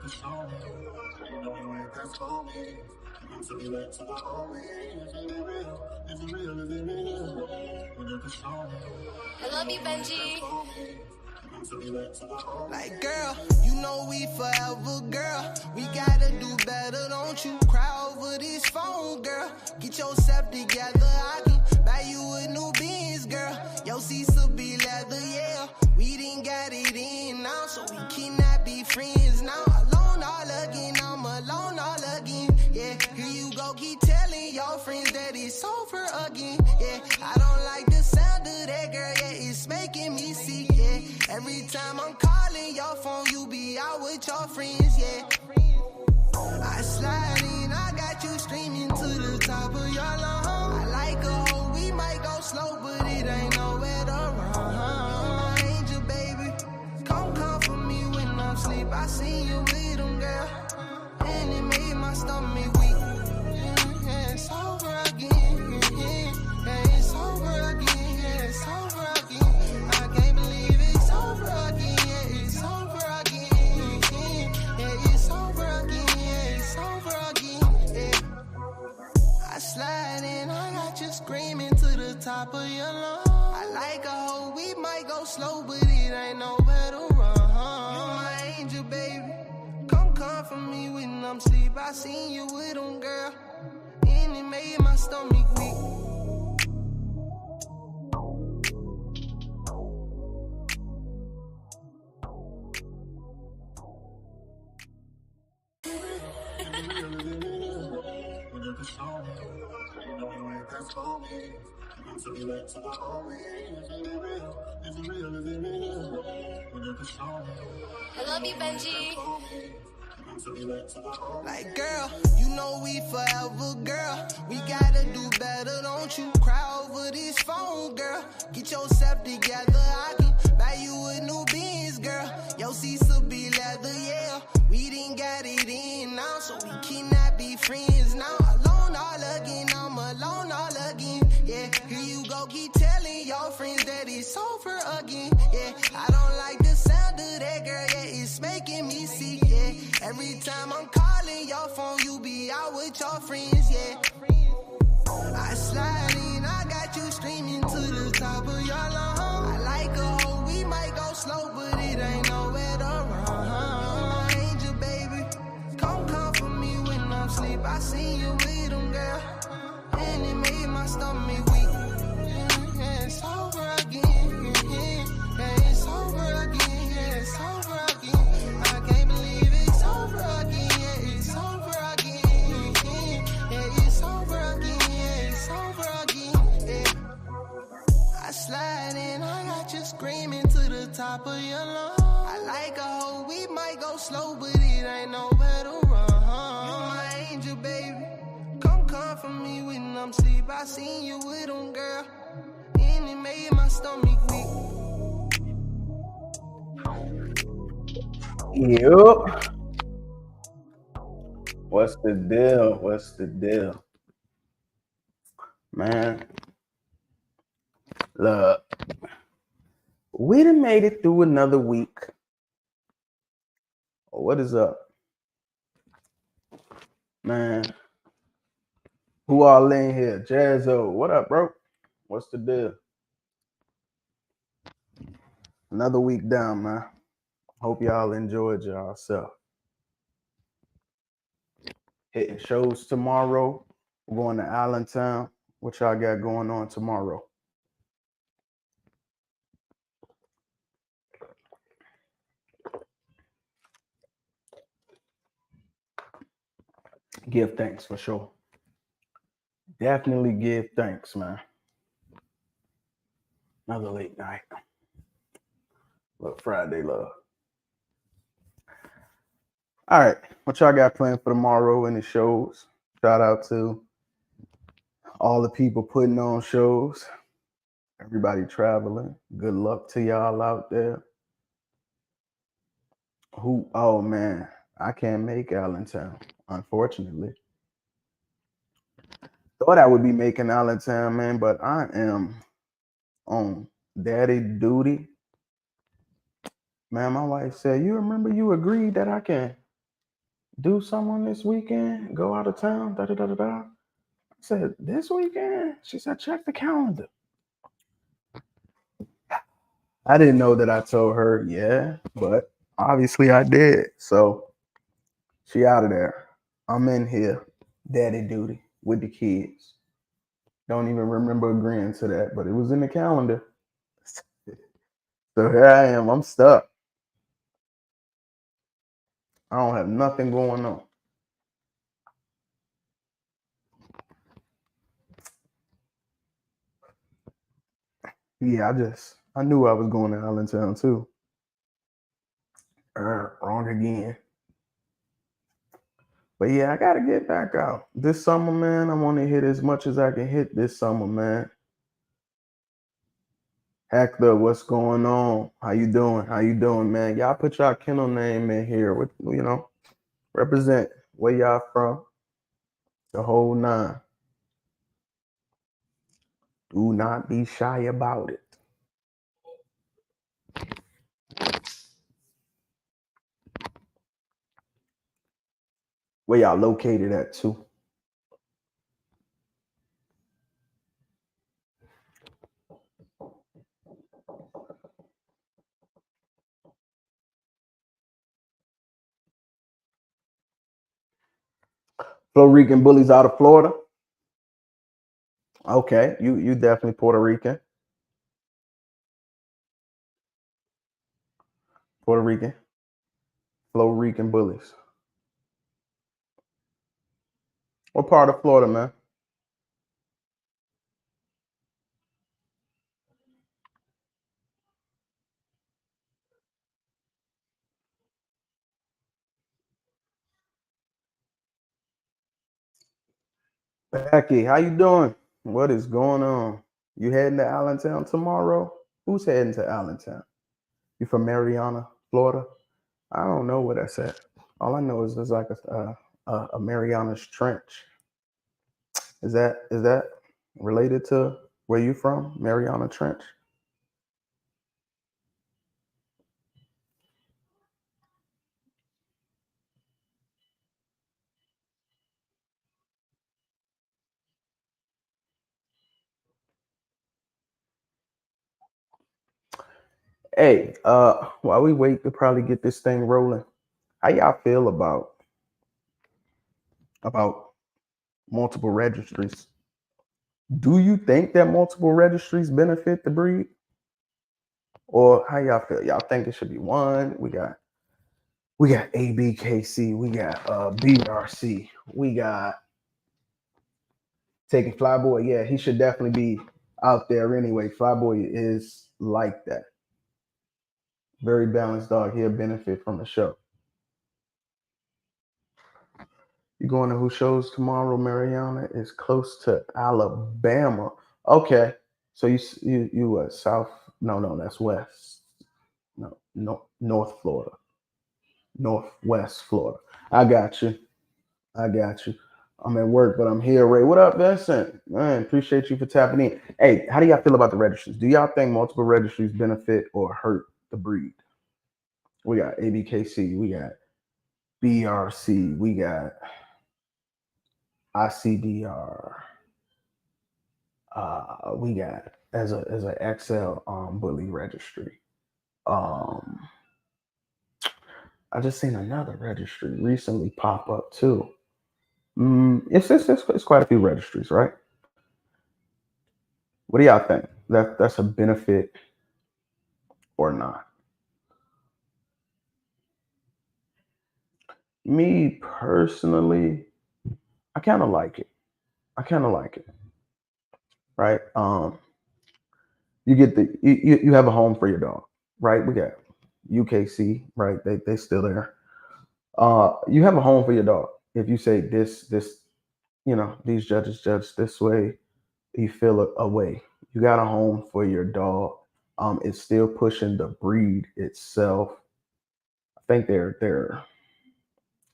I love you, Benji. Like, girl, you know we forever, girl. We gotta do better, don't you cry over this phone, girl. Get yourself together, I can buy you a new Benz, girl. Your seats will be leather, yeah. We didn't got it in now, so we cannot be friends now. Alone all again, I'm alone all again, yeah. Here you go, keep telling your friends that it's over again, yeah. I don't like the sound of that, girl, yeah. It's making me sick, yeah. Every time I'm calling your phone, you be out with your friends, yeah. I slide in, I got you streaming to the top of your lungs. I like a hoe, we might go slow, but it ain't nowhere to run. My angel, baby, come comfort me when I'm asleep. I seen you with them, girl, and it made my stomach weak. Yeah, it's over again, yeah, it's over again, yeah, it's over again. I can't believe it's over again, yeah, it's over again, yeah, it's over again, yeah, it's over again, yeah. I slide in, I got you screaming to the top of your lungs. I like a hoe, we might go slow, but it ain't nowhere to run. You my angel, baby, come comfort me when I'm asleep. I seen you with them, girl, and it made my stomach weak. I love you, Benji. Like, girl, you know we forever, girl. We gotta do better, don't you cry over this phone, girl. Get yourself together, I can buy you a new Benz, girl. Your seats will be leather, yeah. We didn't got it in now, so we cannot be friends now. Alone all again, I'm alone all again, yeah. Here you go, keep telling your friends that it's over again, yeah. I don't like the sound of that, girl, yeah. It's making me sick, yeah. Every time I'm calling your phone, you be out with your friends, yeah. I slide in, I got you streaming to the top of your lungs. I like a hoe, we might go slow, but it ain't nowhere to run. My angel, baby, come comfort me when I'm asleep. I seen you with them, girl, and it made my stomach weak. Yeah, it's over again, yeah, it's over again, yeah, it's over again. I can't believe it's over again, yeah, it's over again, yeah, it's over again, yeah, it's over again, yeah. I slide in, I got you screaming to the top of your lungs. I like a hoe, we might go slow, but it ain't nowhere to run. You my angel, baby, come comfort me when I'm asleep. I seen you with them, girl, and it made my stomach weak. Yup. What's the deal? What's the deal? Man, look, we done made it through another week. What is up? Man, who all in here? Jazzo, what up, bro? What's the deal? Another week down, man. Hope y'all enjoyed yourself. Hitting shows tomorrow. We're going to Allentown. What y'all got going on tomorrow? Give thanks for sure. Definitely give thanks, man. Another late night. Look, Friday love. All right, what y'all got planned for tomorrow in the shows? Shout out to all the people putting on shows. Everybody traveling. Good luck to y'all out there. Oh man, I can't make Allentown, unfortunately. Thought I would be making Allentown, man, but I am on daddy duty. Man, my wife said, you remember you agreed that I can do something this weekend, go out of town, da da da da da. I said, this weekend? She said, check the calendar. I didn't know that I told her, yeah, but obviously I did. So she out of there. I'm in here, daddy duty with the kids. Don't even remember agreeing to that, but it was in the calendar. So here I am. I'm stuck. I don't have nothing going on. Yeah, I knew I was going to Allentown too. Wrong again. But yeah, I gotta get back out this summer, man. I want to hit as much as I can hit this summer, man. Hector, what's going on? How you doing? How you doing, man? Y'all put y'all kennel name in here. With represent where y'all from. The whole nine. Do not be shy about it. Where y'all located at too? Puerto Rican bullies out of Florida. Okay, you definitely Puerto Rican. Puerto Rican. Puerto Rican bullies. What part of Florida, man? Becky, how you doing? What is going on? You heading to Allentown tomorrow? Who's heading to Allentown? You from Mariana, Florida? I don't know where that's at. All I know is there's like a Mariana's Trench. Is that related to where you from, Mariana Trench? Hey, while we wait to probably get this thing rolling, how y'all feel about multiple registries? Do you think that multiple registries benefit the breed? Or how y'all feel? Y'all think it should be one? We got ABKC, we got BRC, we got taking Flyboy. Yeah, he should definitely be out there anyway. Flyboy is like that. Very balanced dog. He'll benefit from the show. You going to who shows tomorrow? Mariana is close to Alabama. Okay, so you south? No, that's west. No, North Florida, Northwest Florida. I got you. I got you. I'm at work, but I'm here. Ray, what up, Vincent? Man, appreciate you for tapping in. Hey, how do y'all feel about the registries? Do y'all think multiple registries benefit or hurt the breed? We got ABKC, we got BRC, we got ICBR, we got as a XL bully registry. Um, I just seen another registry recently pop up too. It's quite a few registries, right? What do y'all think? That's a benefit or not? Me personally, I kind of like it. I kind of like it, right? You get you have a home for your dog, right? We got UKC, right? They still there. You have a home for your dog. If you say this, these judges judge this way, you feel a way. You got a home for your dog. It's still pushing the breed itself. I think their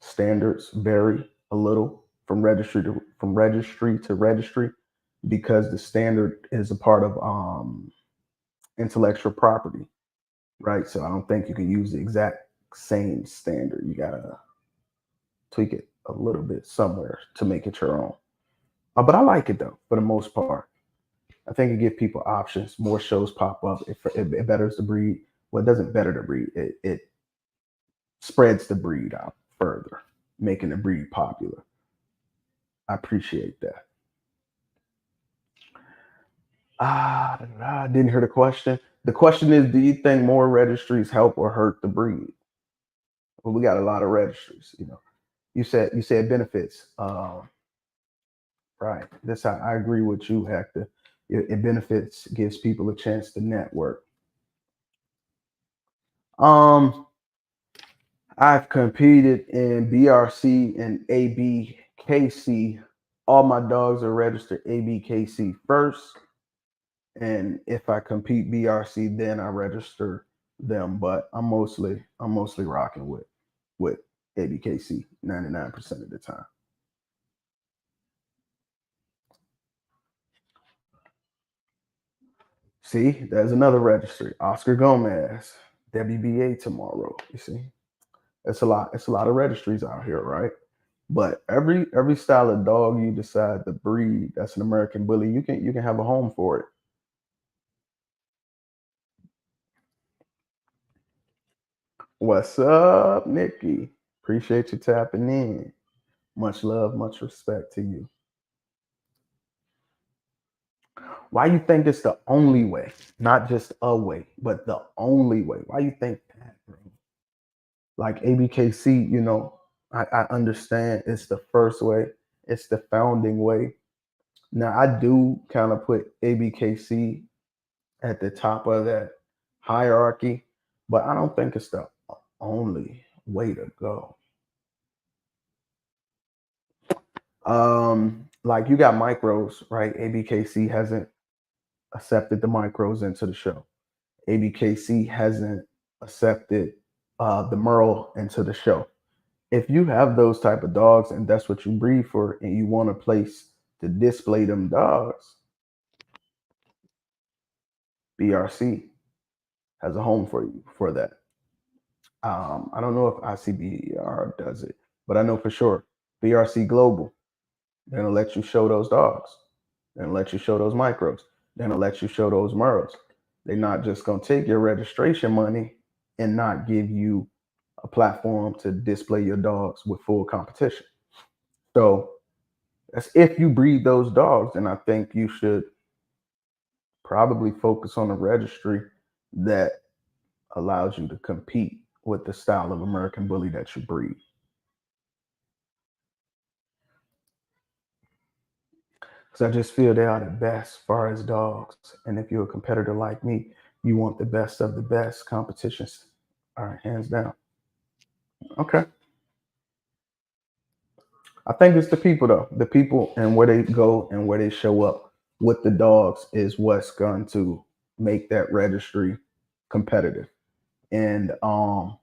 standards vary a little from registry to registry because the standard is a part of intellectual property, right? So I don't think you can use the exact same standard. You gotta tweak it a little bit somewhere to make it your own. But I like it though, for the most part. I think it gives people options. More shows pop up. It betters the breed. Well, it doesn't better the breed. It spreads the breed out further, making the breed popular. I appreciate that. I didn't hear the question. The question is, do you think more registries help or hurt the breed? Well, we got a lot of registries. You said benefits. Right. I agree with you, Hector. It benefits, gives people a chance to network. Um, I've competed in BRC and ABKC. All my dogs are registered ABKC first, and if I compete BRC, then I register them. But I'm mostly rocking with ABKC 99% of the time. See, there's another registry, Oscar Gomez, WBA tomorrow. You see, it's a lot. It's a lot of registries out here, right? But every style of dog you decide to breed, that's an American bully. You can have a home for it. What's up, Nikki? Appreciate you tapping in. Much love, much respect to you. Why you think it's the only way, not just a way, but the only way? Why you think that, bro? Like ABKC, I understand it's the first way, it's the founding way. Now I do kind of put ABKC at the top of that hierarchy, but I don't think it's the only way to go. Like you got micros, right? ABKC hasn't accepted the micros into the show. ABKC hasn't accepted the Merle into the show. If you have those type of dogs and that's what you breed for, and you want a place to display them dogs, BRC has a home for you for that. I don't know if ICBR does it, but I know for sure BRC Global, they're gonna let you show those dogs. They're gonna let you show those micros. They're gonna let you show those Merles. They're not just gonna take your registration money and not give you a platform to display your dogs with full competition. So that's if you breed those dogs, then I think you should probably focus on a registry that allows you to compete with the style of American bully that you breed. Because I just feel they are the best as far as dogs. And if you're a competitor like me, you want the best of the best competitions. All right, hands down. Okay. I think it's the people though. The people and where they go and where they show up with the dogs is what's going to make that registry competitive. And I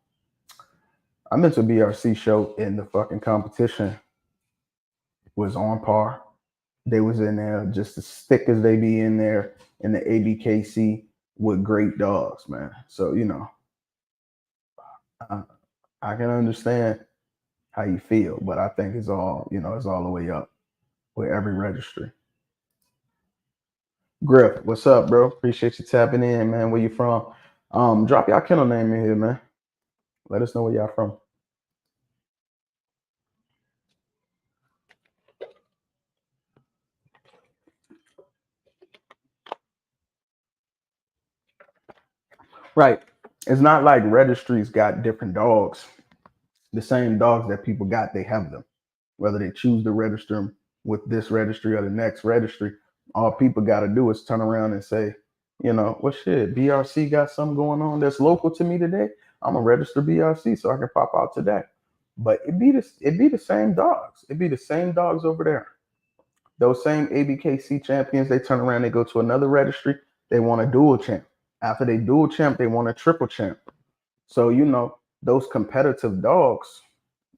been to a BRC show and the fucking competition was on par. They was in there just as thick as they be in there in the ABKC with great dogs, man. So I, I can understand how you feel, but I think it's all the way up with every registry. Griff, what's up, bro? Appreciate you tapping in, man. Where you from? Drop y'all kennel name in here, man. Let us know where y'all from. Right. It's not like registries got different dogs. The same dogs that people got, they have them. Whether they choose to register them with this registry or the next registry, all people got to do is turn around and say, well, shit, BRC got something going on that's local to me today. I'm gonna register BRC so I can pop out today. But it be the same dogs. It be the same dogs over there. Those same ABKC champions, they turn around, they go to another registry, they want a dual champ. After they dual champ, they want a triple champ. So those competitive dogs,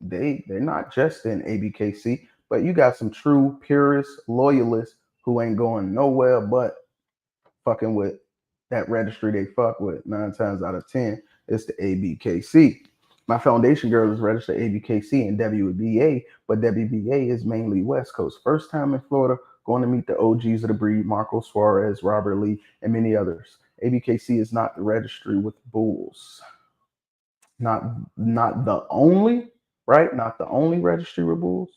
they're not just in ABKC, but you got some true purists, loyalists who ain't going nowhere but fucking with that registry they fuck with 9 times out of 10. It's the ABKC. My foundation girl is registered ABKC and WBA, but WBA is mainly West Coast. First time in Florida, going to meet the OGs of the breed, Marco Suarez, Robert Lee, and many others. ABKC is not the registry with bulls. Not not the only, right? Not the only registry with bulls.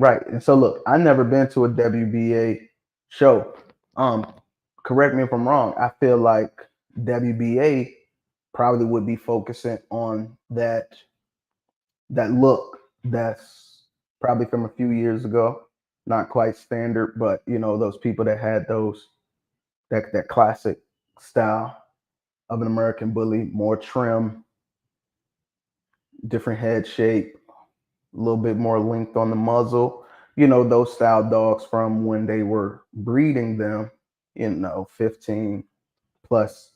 Right. And so look, I never been to a WBA show. Um, Correct me if I'm wrong. I feel like WBA probably would be focusing on that look that's probably from a few years ago. Not quite standard, but you know, those people that had those that classic style of an American bully, more trim, different head shape, a little bit more length on the muzzle. You know, those style dogs from when they were breeding them, 15 plus,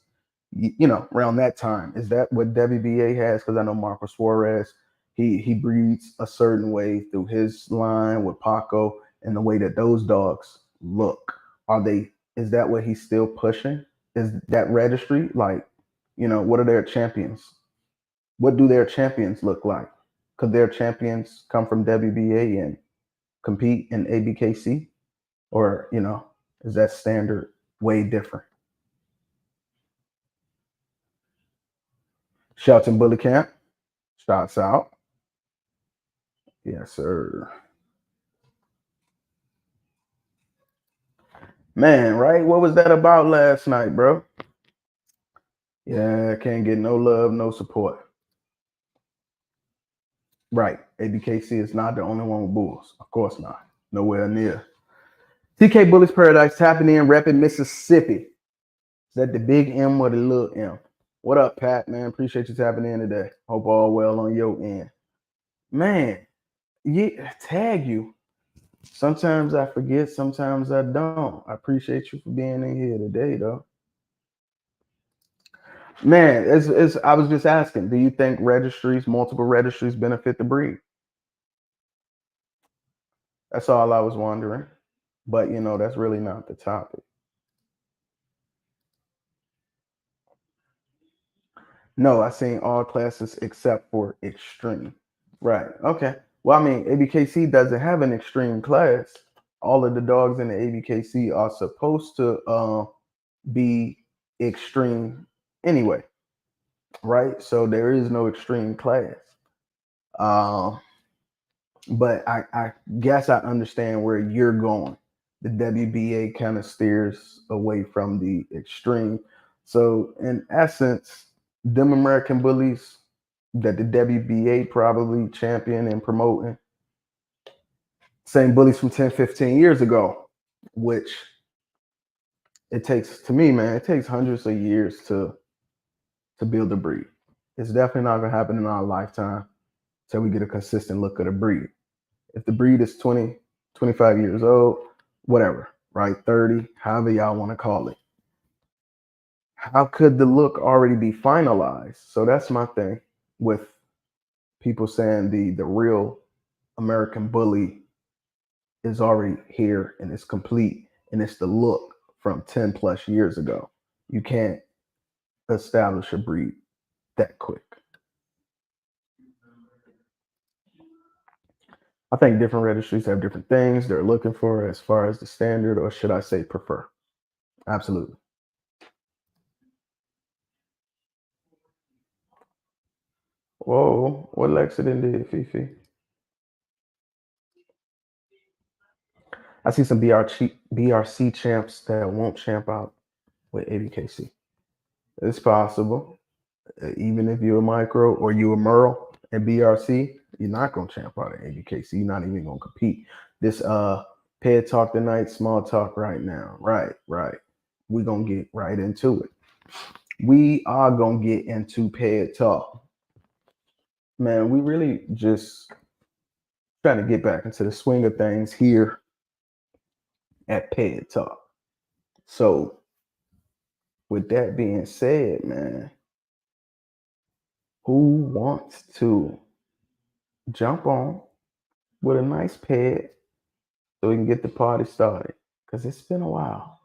around that time. Is that what WBA has? Because I know Marco Suarez, he breeds a certain way through his line with Paco and the way that those dogs look. Is that what he's still pushing? Is that registry? Like, what are their champions? What do their champions look like? Could their champions come from WBA and compete in ABKC? Or, is that standard way different? Shelton Bully Camp, shouts out. Yes, sir. Man, right? What was that about last night, bro? Yeah, can't get no love, no support. Right. ABKC is not the only one with bulls. Of course not. Nowhere near. TK Bullies Paradise tapping in, repping Mississippi. Is that the big M or the little M? What up, Pat, man? Appreciate you tapping in today. Hope all well on your end. Man, yeah, tag you. Sometimes I forget, sometimes I don't. I appreciate you for being in here today, though. Man, I was just asking, do you think multiple registries benefit the breed? That's all I was wondering. But that's really not the topic. No, I seen all classes except for extreme. Right. Okay. Well, I mean, ABKC doesn't have an extreme class. All of the dogs in the ABKC are supposed to be extreme anyway, right? So there is no extreme class. But I guess I understand where you're going. The WBA kind of steers away from the extreme. So in essence, them American bullies that the WBA probably champion and promoting, same bullies from 10, 15 years ago, which it takes, to me, man, it takes hundreds of years to build a breed. It's definitely not gonna happen in our lifetime until we get a consistent look at a breed. If the breed is 20, 25 years old, whatever, right? 30, however y'all want to call it. How could the look already be finalized? So that's my thing with people saying the real American bully is already here and it's complete and it's the look from 10 plus years ago. You can't establish a breed that quick. I think different registries have different things they're looking for as far as the standard, or should I say prefer. Absolutely. Whoa, what Lexington did, Fifi? I see some BRC champs that won't champ out with ABKC. It's possible. Even if you're a micro or you a Merle at BRC, you're not gonna champ out at ABKC. You're not even gonna compete. This Ped Talk tonight, small talk right now. Right. We're gonna get right into it. We are gonna get into Ped Talk. Man, we really just trying to get back into the swing of things here at Ped Talk. So, with that being said, man, who wants to jump on with a nice ped so we can get the party started? Because it's been a while.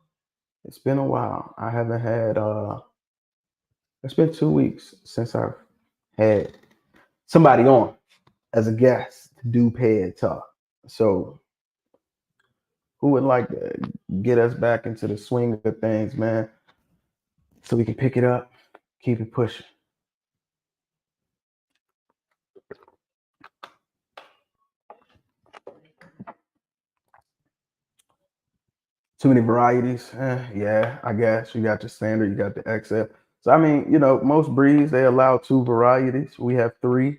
It's been a while. I haven't had, it's been 2 weeks since I've had somebody on as a guest to do Ped Talk. So who would like to get us back into the swing of things, man, so we can pick it up, keep it pushing? Too many varieties. Yeah, I guess you got the standard, you got the XL. So I mean, most breeds they allow two varieties. We have three.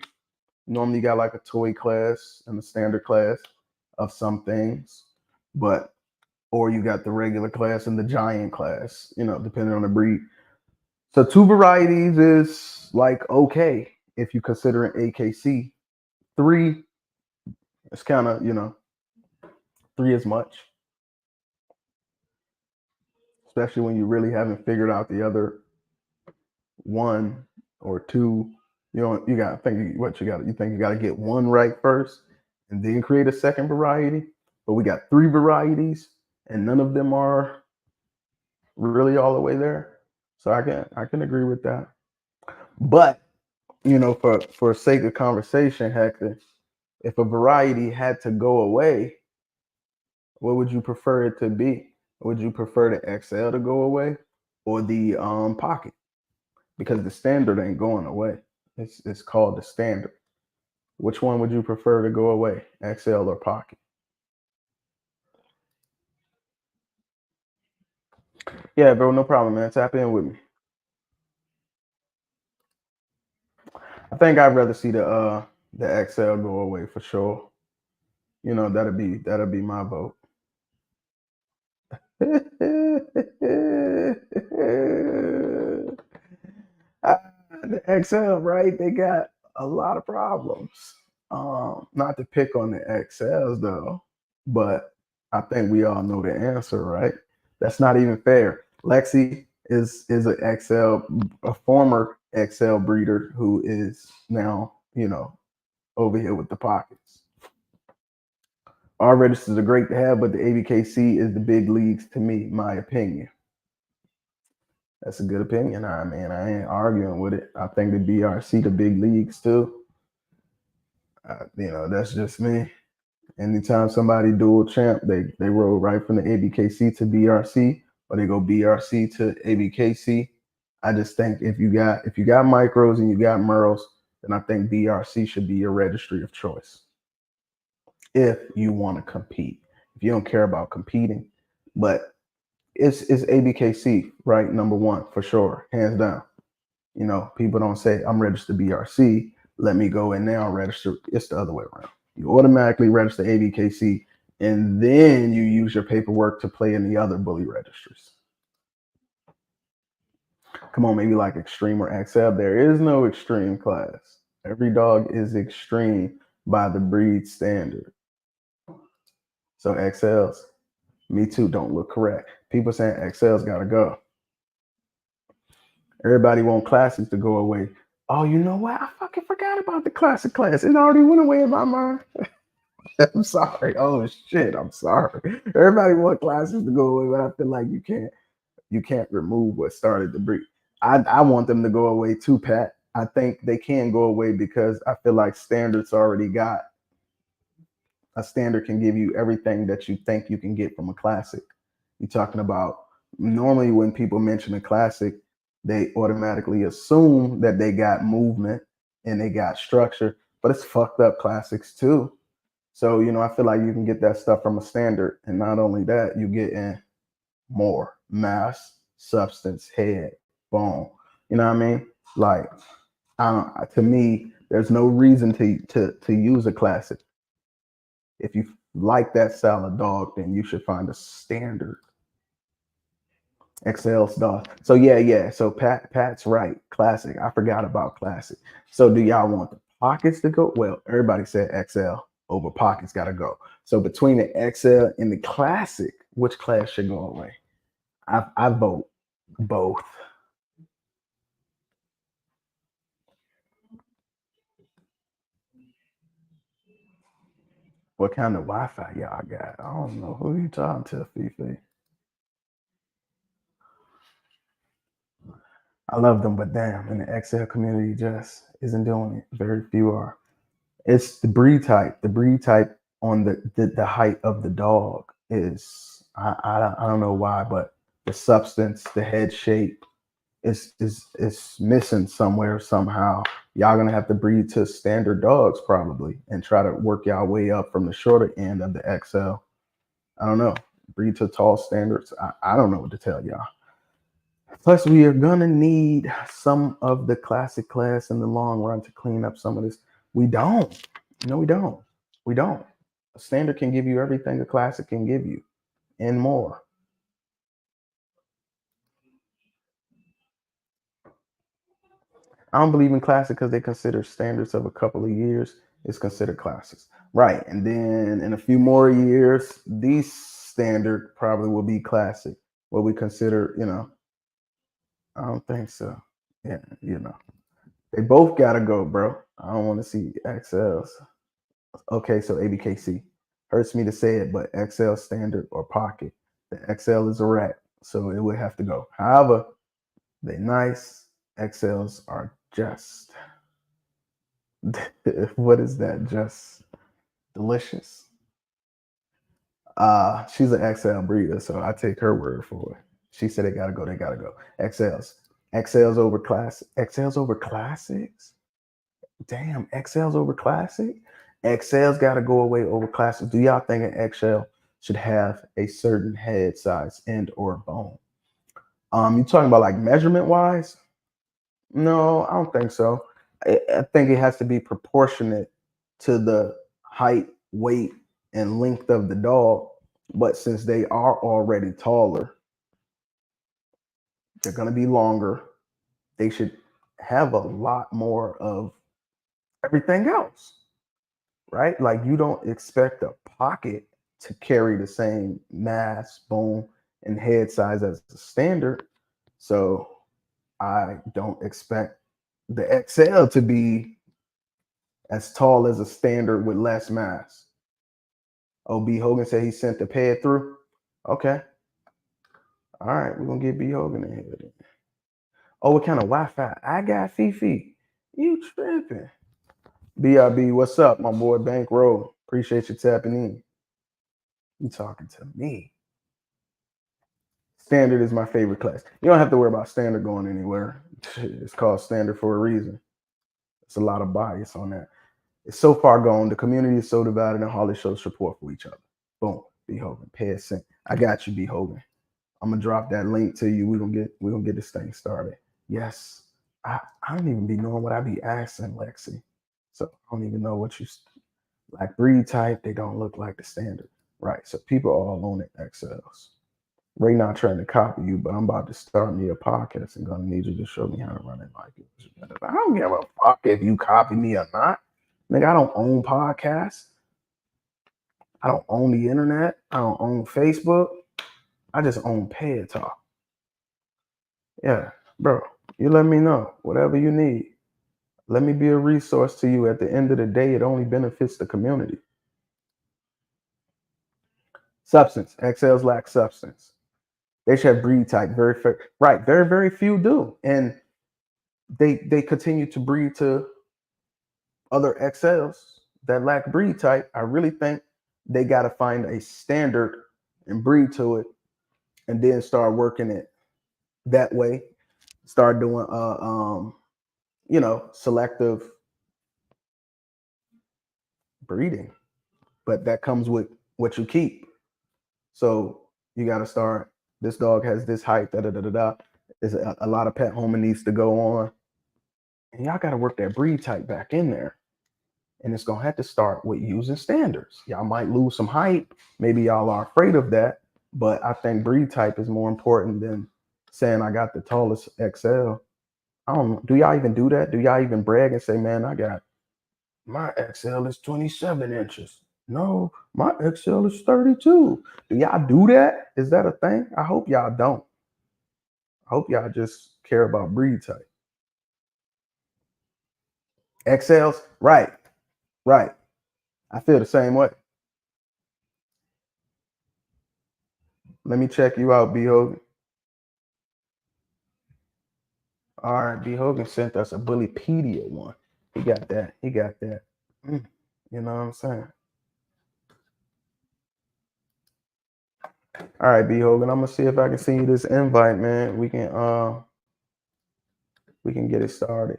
Normally, you got like a toy class and a standard class of some things, but or you got the regular class and the giant class. Depending on the breed. So two varieties is like okay if you consider an AKC. Three is kind of three is much, especially when you really haven't figured out the other one or two. You got to think what you got. You think you got to get one right first, and then create a second variety. But we got three varieties, and none of them are really all the way there. So I can agree with that. But for sake of conversation, Hector, if a variety had to go away, what would you prefer it to be? Would you prefer the XL to go away or the pocket? Because the standard ain't going away. It's called the standard. Which one would you prefer to go away, XL or pocket? Yeah, bro, no problem, man. Tap in with me. I think I'd rather see the XL go away for sure. That'll be my vote. Uh, the XL, right? They got a lot of problems. Not to pick on the XLs though, but I think we all know the answer, right? That's not even fair. Lexi is an XL, a former XL breeder who is now, over here with the pockets. Our registers are great to have, but the ABKC is the big leagues to me, my opinion. That's a good opinion. I mean, I ain't arguing with it. I think the BRC, the big leagues too. That's just me. Anytime somebody dual champ, they roll right from the ABKC to BRC, or they go BRC to ABKC. I just think if you got micros and you got Merles, then I think BRC should be your registry of choice. If you want to compete, if you don't care about competing, but it's ABKC, right? Number one for sure, hands down. People don't say I'm registered BRC. Let me go and now register. It's the other way around. You automatically register ABKC, and then you use your paperwork to play in the other bully registries. Come on, maybe like extreme or XL. There is no extreme class. Every dog is extreme by the breed standard. So XLs, me too, don't look correct. People saying XLs gotta go. Everybody want classics to go away. Oh, you know what? I fucking forgot about the classic class. It already went away in my mind. I'm sorry. Oh shit, I'm sorry. Everybody want classics to go away, but I feel like you can't remove what started the breed. I want them to go away too, Pat. I think they can go away because I feel like standards already got a standard can give you everything that you think you can get from a classic. You're talking about normally when people mention a classic, they automatically assume that they got movement and they got structure, but it's fucked up classics too. So, I feel like you can get that stuff from a standard. And not only that, you get in more mass, substance, head, bone. You know what I mean? Like, to me, there's no reason to use a classic. If you like that style of dog, then you should find a standard XL dog. So yeah. So Pat's right. Classic. I forgot about classic. So do y'all want the pockets to go? Well, everybody said XL over pockets gotta go. So between the XL and the classic, which class should go away? I vote both. What kind of Wi-Fi y'all got? I don't know. Who you talking to, Fifi? I love them, but damn, in the XL community just isn't doing it. Very few are. It's the breed type. The breed type on the height of the dog is I don't know why, but the substance, the head shape is missing somewhere somehow. Y'all gonna have to breed to standard dogs probably and try to work y'all way up from the shorter end of the XL. I don't know. Breed to tall standards. I don't know what to tell y'all. Plus, we are gonna need some of the classic class in the long run to clean up some of this. We don't. No, we don't. We don't. A standard can give you everything a classic can give you and more. I don't believe in classic because they consider standards of a couple of years is considered classics. Right. And then in a few more years, these standard probably will be classic. What we consider, I don't think so. Yeah, they both gotta go, bro. I don't want to see XLs. Okay, so ABKC. Hurts me to say it, but XL standard or pocket. The XL is a rat, so it would have to go. However, they nice. XLs are just what is that? Just delicious. She's an XL breeder, so I take her word for it. She said they gotta go, they gotta go. XLs. XLs over class. XLs over classics. Damn, XLs over classic. XLs got to go away over classic. Do y'all think an XL should have a certain head size and or bone? You talking about like measurement wise? No, I don't think so. I think it has to be proportionate to the height, weight, and length of the dog. But since they are already taller, they're gonna be longer. They should have a lot more of everything else. Right? Like you don't expect a pocket to carry the same mass, bone, and head size as the standard. So I don't expect the XL to be as tall as a standard with less mass. Oh, B. Hogan said he sent the pad through. Okay. All right, we're gonna get B. Hogan in here. Then. Oh, what kind of Wi-Fi? I got Fifi. You tripping. BRB, what's up, my boy Bankroll? Appreciate you tapping in. You talking to me. Standard is my favorite class. You don't have to worry about standard going anywhere. It's called standard for a reason. It's a lot of bias on that. It's so far gone. The community is so divided and hardly shows support for each other. Boom. B Hogan. Pay a cent. I got you, B Hogan. I'm gonna drop that link to you. We're gonna get this thing started. Yes. I don't even be knowing what I be asking, Lexi. So I don't even know what you like breed type. They don't look like the standard. Right. So people are all on it XLs. Ray not trying to copy you, but I'm about to start me a podcast and gonna need you to show me how to run it like it. I don't give a fuck if you copy me or not. Nigga, I don't own podcasts. I don't own the internet. I don't own Facebook. I just own Ped Talk. Yeah, bro. You let me know. Whatever you need. Let me be a resource to you. At the end of the day, it only benefits the community. Substance. XLs lack substance. They should have breed type. Right. Very, very few do. And they continue to breed to other XLs that lack breed type. I really think they got to find a standard and breed to it, and then start working it that way. Start doing selective breeding, but that comes with what you keep. So you got to start. This dog has this height. Da da da da da. There's a lot of pet homing needs to go on, and y'all got to work that breed type back in there. And it's gonna have to start with using standards. Y'all might lose some height. Maybe y'all are afraid of that, but I think breed type is more important than saying I got the tallest XL. I don't know. Do y'all even do that? Do y'all even brag and say, man, I got my XL is 27 inches? No, my XL is 32. Do y'all do that? Is that a thing? I hope y'all don't. I hope y'all just care about breed type. XLs, right, right. I feel the same way. Let me check you out, B Hogan. All right, B Hogan sent us a Bullypedia one. He got that. He got that. Mm, you know what I'm saying? All right, B Hogan. I'm gonna see if I can send you this invite, man. We can get it started.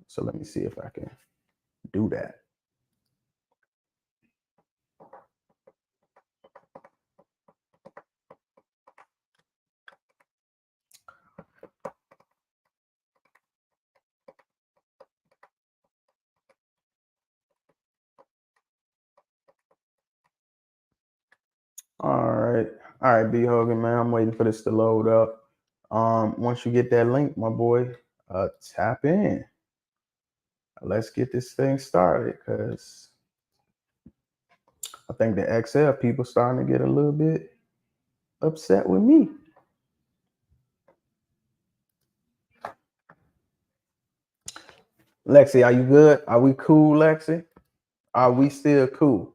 So let me see if I can do that. All right, B Hogan, man. I'm waiting for this to load up. Once you get that link, my boy, tap in. Let's get this thing started, cause I think the XL people starting to get a little bit upset with me. Lexi, are you good? Are we cool, Lexi? Are we still cool?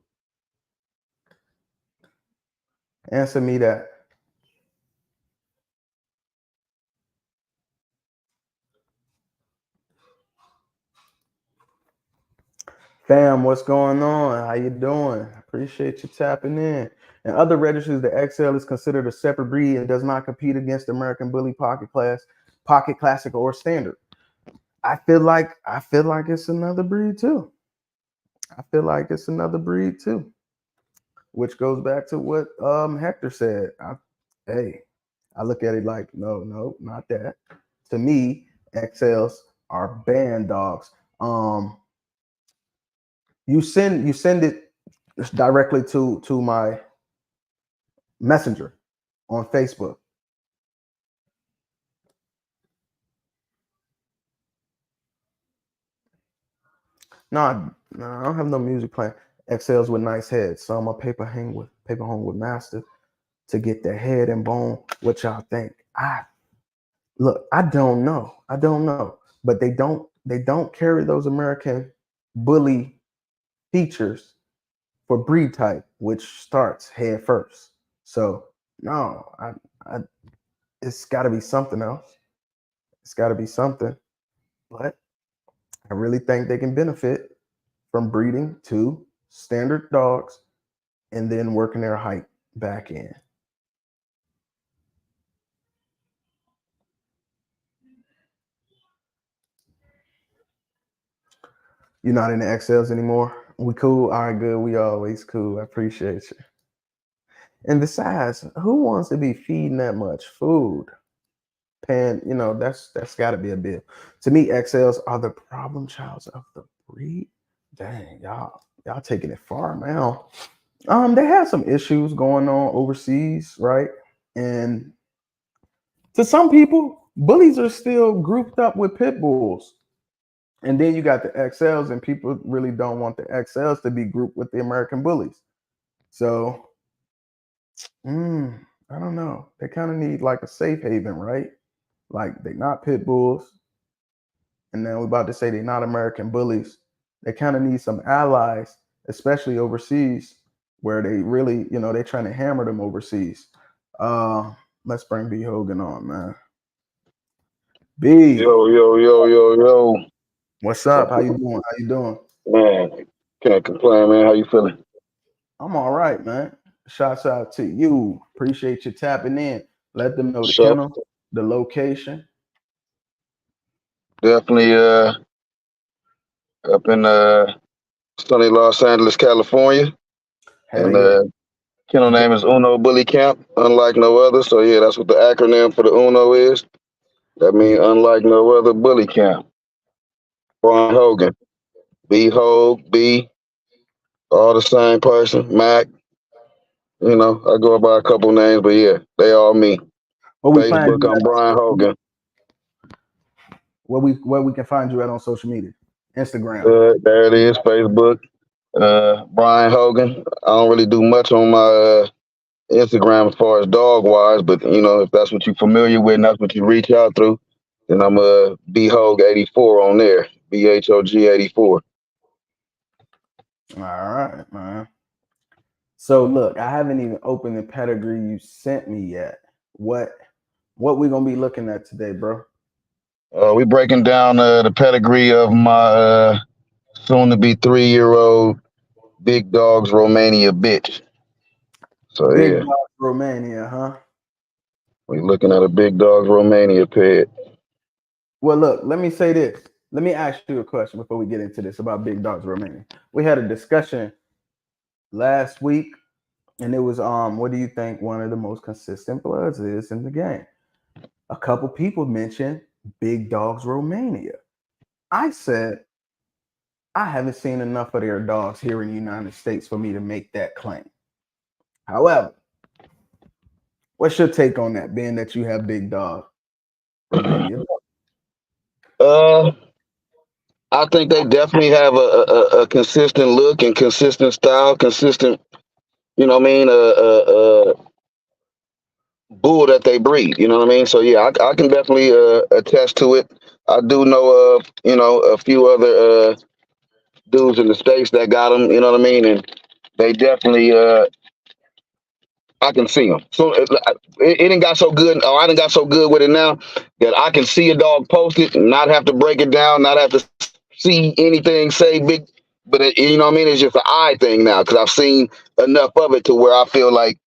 Answer me that. Fam, what's going on? How you doing? Appreciate you tapping in. In other registers, the XL is considered a separate breed and does not compete against the American Bully Pocket Class, Pocket Classic, or Standard. I feel like it's another breed too. I feel like it's another breed too. Which goes back to what Hector said. Hey, I look at it like, no, not that. To me, XLs are band dogs. You send it directly to my messenger on Facebook. No, I don't have no music playing. XLs with nice heads. So I'm a paper home with master to get the head and bone. What y'all think? I don't know. I don't know. But they don't carry those American bully features for breed type, which starts head first. So no, I it's got to be something else. It's got to be something. But I really think they can benefit from breeding two standard dogs and then working their height back in. You're not in the XLs anymore. We cool. All right, good. We always cool. I appreciate you. And besides, who wants to be feeding that much food? Paying, that's got to be a bill. To me, XLs are the problem childs of the breed. Dang, y'all taking it far now. They have some issues going on overseas, right? And to some people, bullies are still grouped up with pit bulls. And then you got the XLs, and people really don't want the XLs to be grouped with the American bullies. So, I don't know. They kind of need like a safe haven, right? Like they're not pit bulls, and then we're about to say they're not American bullies. They kind of need some allies, especially overseas, where they really, they're trying to hammer them overseas. Uh, let's bring B Hogan on, man. B, Yo, yo, yo, yo, yo. what's up? How you doing? How you doing? Man, can't complain, man. How you feeling? I'm all right, man. Shouts out to you. Appreciate you tapping in. Let them know the So, kennel, the location. definitely up in sunny Los Angeles, California. Hell And yeah. kennel J- name is Uno Bully Camp, unlike no other. So, yeah, that's what the acronym for the Uno is. That means unlike no other bully camp. Brian Hogan, B Hogue, B, all the same person. Mac, I go by a couple names, but yeah, they all me. Where we find Facebook, you I'm at on Brian social media? Hogan. Where we can find you at on social media? Instagram. There it is, Facebook. Brian Hogan. I don't really do much on my Instagram as far as dog wise, but if that's what you're familiar with and that's what you reach out through, then I'm BHOG84 on there. BHOG84. All right, man. So look, I haven't even opened the pedigree you sent me yet. What we gonna be looking at today, bro? We breaking down the pedigree of my soon to be 3 year old Big Dogs Romania bitch. So Big yeah, Dog Romania, huh? we looking at a Big Dogs Romania pet. Well, look, let me say this. Let me ask you a question before we get into this about Big Dogs Romania. We had a discussion last week, and it was what do you think one of the most consistent bloods is in the game? A couple people mentioned Big Dogs Romania. I said I haven't seen enough of their dogs here in the United States for me to make that claim. However, what's your take on that, being that you have Big Dog Romania? Uh, I think they definitely have a consistent look and consistent style, consistent. You know what I mean? Bull that they breed. You know what I mean? So yeah, I can definitely attest to it. I do know of a few other dudes in the states that got them. You know what I mean? And they definitely I can see them. So it ain't got so good. Or I done got so good with it now that I can see a dog post it and not have to break it down, not have to see anything say big. But you know what I mean? It's just an eye thing now because I've seen enough of it to where I feel like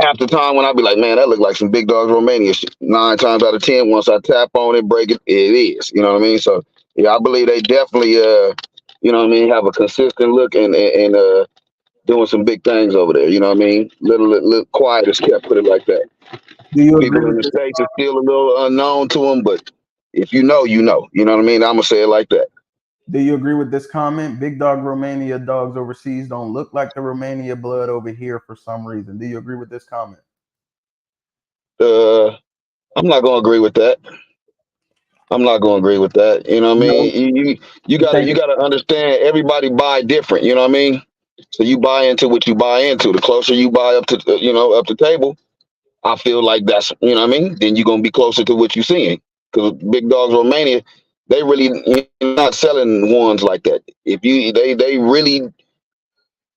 half the time when I be like, man, that look like some Big Dogs Romania shit. 9 times out of 10, once I tap on it, break it, it is. You know what I mean? So yeah, I believe they definitely you know what I mean, have a consistent look and doing some big things over there. You know what I mean? Little quiet as kept, put it like that. Do you agree People in with the this? States are still a little unknown to them, but if you know, you know. You know what I mean? I'm gonna say it like that. Do you agree with this comment? Big Dog Romania dogs overseas don't look like the Romania blood over here for some reason. Do you agree with this comment? Uh, I'm not gonna agree with that. I'm not gonna agree with that. You know what I No, mean? You you gotta think you it's gotta understand everybody buy different. You know what I mean? So you buy into what you buy into. The closer you buy up to up the table, I feel like that's you know what I mean. Then you're gonna be closer to what you're seeing. Because Big Dogs Romania, they really not selling ones like that. If you they really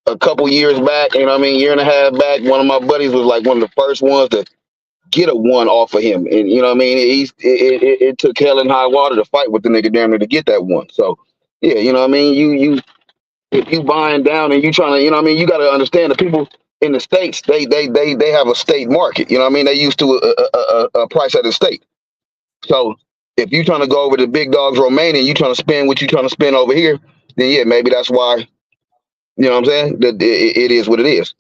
a couple years back, you know what I mean, year and a half back, one of my buddies was like one of the first ones to get a one off of him, and you know what I mean. It took hell and high water to fight with the nigga damn near to get that one. So yeah, you know what I mean. You if you buying down and you trying to, you know what I mean, you got to understand the people in the states. They have a state market. You know what I mean. They used to a price at the state. So if you trying to go over to Big Dogs Romania, and you trying to spend what you trying to spend over here, then yeah, maybe that's why. You know what I'm saying? That it is what it is.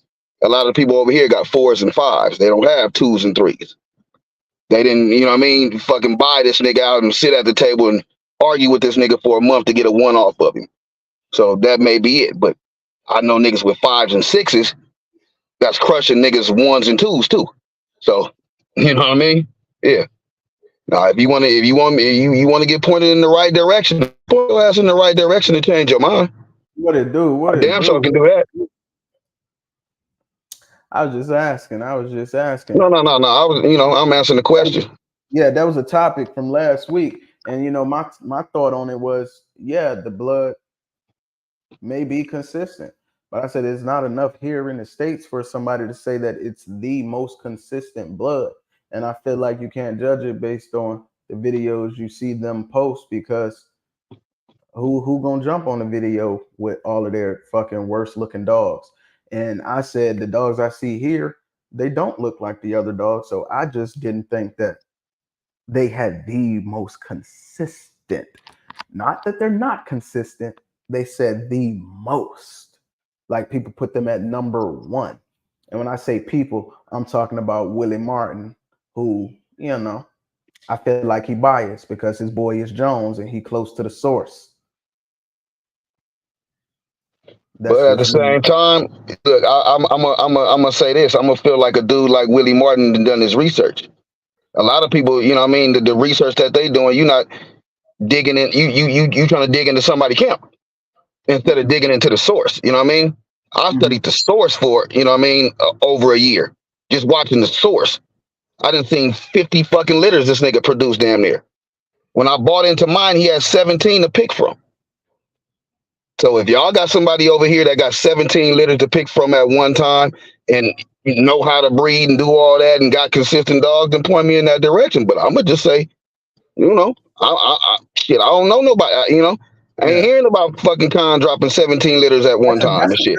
A lot of people over here got fours and fives. They don't have twos and threes. They didn't, you know what I mean, fucking buy this nigga out and sit at the table and argue with this nigga for a month to get a one off of him. So that may be it. But I know niggas with fives and sixes that's crushing niggas ones and twos too. So, you know what I mean? Yeah. Now if you want to get pointed in the right direction, point your ass in the right direction to change your mind. what it do? What I it damn sure do? can do that. I was just asking. I was just asking. No. I was, I'm answering the question. Yeah, that was a topic from last week, and my thought on it was, yeah, the blood may be consistent, but I said it's not enough here in the states for somebody to say that it's the most consistent blood, and I feel like you can't judge it based on the videos you see them post because who gonna jump on the video with all of their fucking worst looking dogs? And I said the dogs I see here, they don't look like the other dogs, so I just didn't think that they had the most consistent. Not that they're not consistent, they said the most. Like people put them at number one. And when I say people, I'm talking about Willie Martin, who, I feel like he biased because his boy is Jones and he close to the source. That's But at the just me. same time, look, I'm gonna say this. I'm gonna feel like a dude like Willie Martin done his research. A lot of people, you know what I mean, the research that they doing, you're not digging in, you trying to dig into somebody camp instead of digging into the source. You know what I mean? I Mhm. studied the source for, you know what I mean, over a year. Just watching the source. I done seen 50 fucking litters this nigga produced damn near. When I bought into mine, he had 17 to pick from. So if y'all got somebody over here that got 17 litters to pick from at one time and know how to breed and do all that and got consistent dogs, then point me in that direction. But I'm gonna just say You know, shit, I don't know nobody. I ain't Yeah. hearing about fucking Con dropping 17 litters at one time and shit.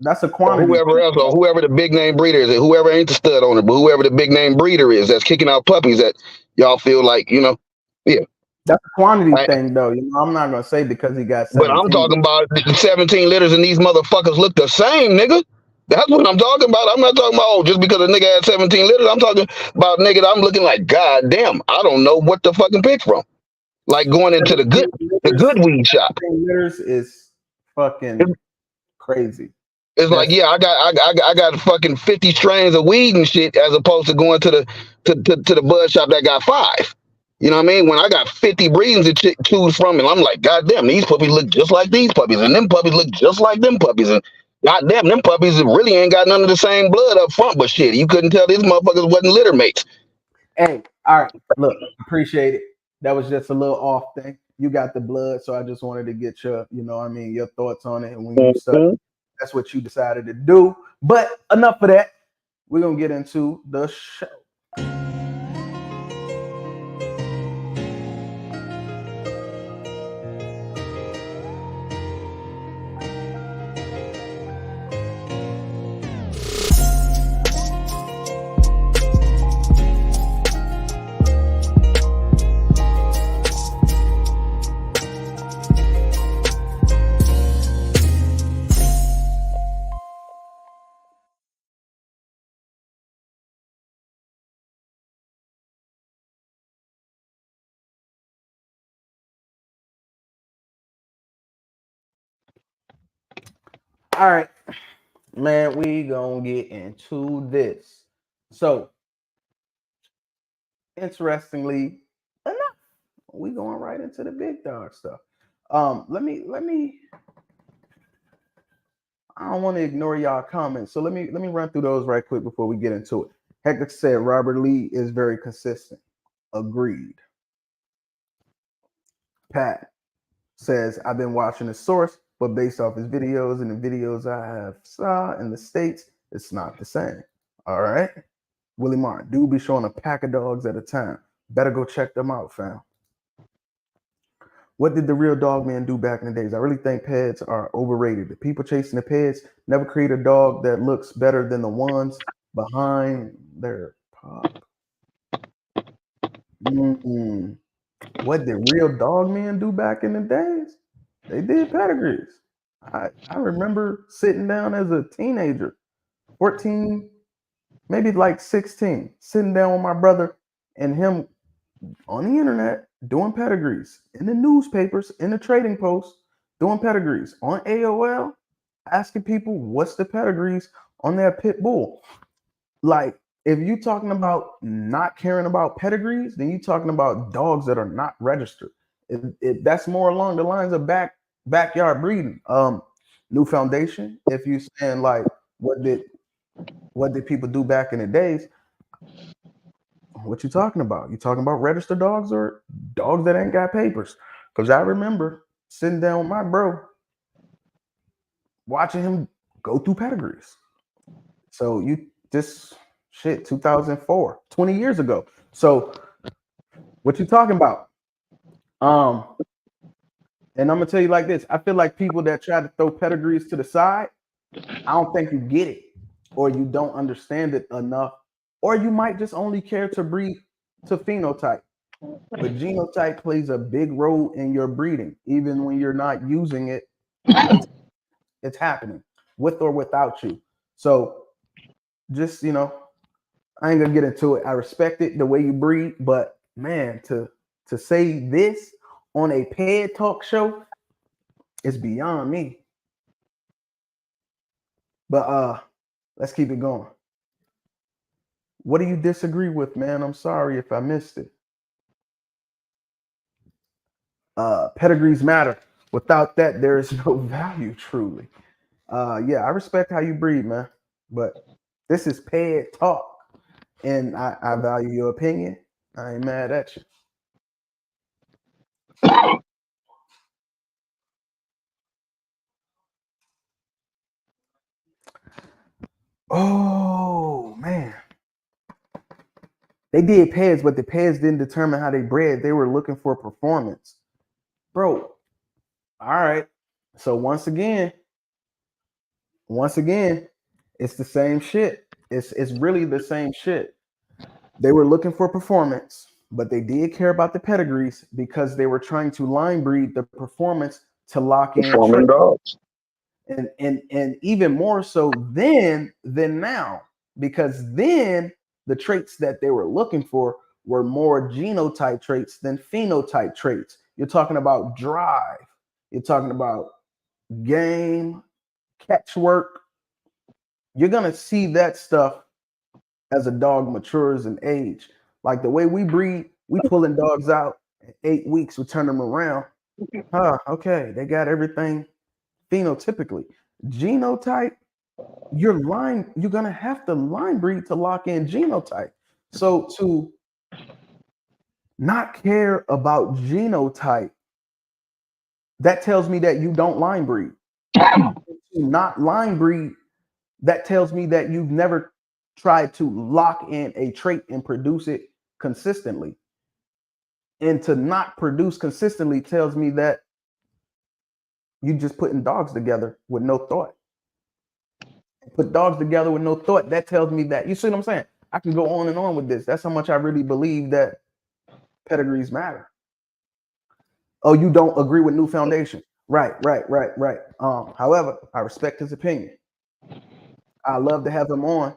That's a Or quantity whoever thing. else, or whoever the big name breeder is, whoever ain't the stud owner, but whoever the big name breeder is that's kicking out puppies that y'all feel like, yeah. That's a quantity I, thing, though. I'm not gonna say because he got but I'm 17. talking about the 17 litters and these motherfuckers look the same, nigga. That's what I'm talking about. I'm not talking about just because a nigga had 17 litters. I'm talking about nigga that I'm looking like, god damn, I don't know what to fucking pick from. Like going into 17 the litters, good weed shop. 17 litters is fucking crazy. It's like, That's yeah, I got fucking 50 strains of weed and shit, as opposed to going to the to the bud shop that got 5. You know what I mean? When I got 50 breeds to choose from, and I'm like, God damn, these puppies look just like these puppies, and them puppies look just like them puppies, and God damn, them puppies really ain't got none of the same blood up front, but shit, you couldn't tell these motherfuckers wasn't litter mates. hey, all right. Look, appreciate it. That was just a little off thing. You got the blood, so I just wanted to get your, your thoughts on it. And when you study, Mhm. that's what you decided to do. But enough of that. We're gonna get into the show. All right, man, we gonna get into this. So, interestingly enough, we going right into the big dog stuff. Let me. I don't want to ignore y'all comments, so let me run through those right quick before we get into it. Hector said Robert Lee is very consistent. Agreed. Pat says I've been watching the source, but based off his videos and the videos I have saw in the States, it's not the same. All right. Willie Martin, dude be showing a pack of dogs at a time. Better go check them out, fam. What did the real dog man do back in the days? I really think peds are overrated. The people chasing the peds never create a dog that looks better than the ones behind their pop. Mm-mm. What did real dog men do back in the days? They did pedigrees. I remember sitting down as a teenager, 14, maybe like 16, sitting down with my brother and him on the internet doing pedigrees, in the newspapers, in the trading posts, doing pedigrees, on AOL, asking people what's the pedigrees on their pit bull. Like, if you're talking about not caring about pedigrees, then you're talking about dogs that are not registered. That's more along the lines of backyard breeding. New foundation. If you saying like what did people do back in the days? What you talking about? You talking about registered dogs or dogs that ain't got papers? Because I remember sitting down with my bro, watching him go through pedigrees. So you this shit 2004, 20 years ago. So what you talking about? Um, and I'm gonna tell you like this: I feel like people that try to throw pedigrees to the side, I don't think you get it, or you don't understand it enough, or you might just only care to breed to phenotype. But genotype plays a big role in your breeding, even when you're not using it. It's it's happening with or without you. So just I ain't gonna get into it. I respect it the way you breed, but man, to say this on a Ped Talk show is beyond me. But let's keep it going. What do you disagree with, man? I'm sorry if I missed it. Pedigrees matter. Without that, there is no value, truly. Yeah, I respect how you breed, man. But this is Ped Talk, and I value your opinion. I ain't mad at you. Oh man. They did Peds, but the Peds didn't determine how they bred. They were looking for performance. Bro, all right. So once again, it's the same shit. It's really the same shit. They were looking for performance, but they did care about the pedigrees because they were trying to line breed the performance to lock in Performing traits. dogs. And even more so then than now, because then the traits that they were looking for were more genotype traits than phenotype traits. You're talking about drive, you're talking about game, catch work. You're gonna see that stuff as a dog matures in age. Like the way we breed, we pulling dogs out in 8 weeks, we turn them around. Okay, they got everything phenotypically. Genotype, you're gonna have to line breed to lock in genotype. So to not care about genotype, that tells me that you don't line breed. To not line breed, that tells me that you've never tried to lock in a trait and produce it consistently. And to not produce consistently tells me that you just putting dogs together with no thought. Put dogs together with no thought. That tells me that, you see what I'm saying? I can go on and on with this. That's how much I really believe that pedigrees matter. Oh, you don't agree with New Foundation? Right. However, I respect his opinion. I love to have him on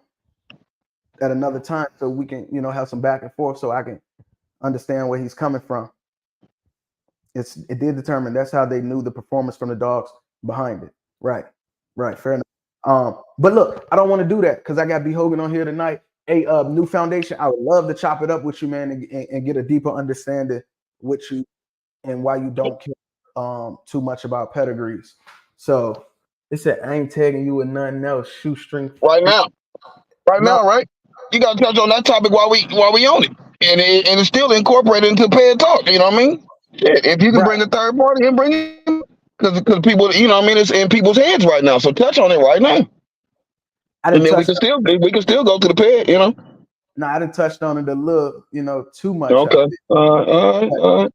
at another time so we can, have some back and forth so I can understand where he's coming from. It did determine, that's how they knew the performance from the dogs behind it. Right, fair enough. But look, I don't want to do that because I got B Hogan on here tonight. Hey, New Foundation, I would love to chop it up with you, man, and get a deeper understanding with you and why you don't care too much about pedigrees. So it said, I ain't tagging you with nothing else. Shoestring. Right now. No, Right? You got to touch on that topic while we on it. And it's still incorporated into Ped Talk. You know what I mean? If you can bring right. a third party and bring it, because people, you know what I mean, it's in people's heads right now. So touch on it right now. I And didn't then touch. we can still go to the Ped, you know? No, I didn't touched on it a little, too much of Okay. it. All right.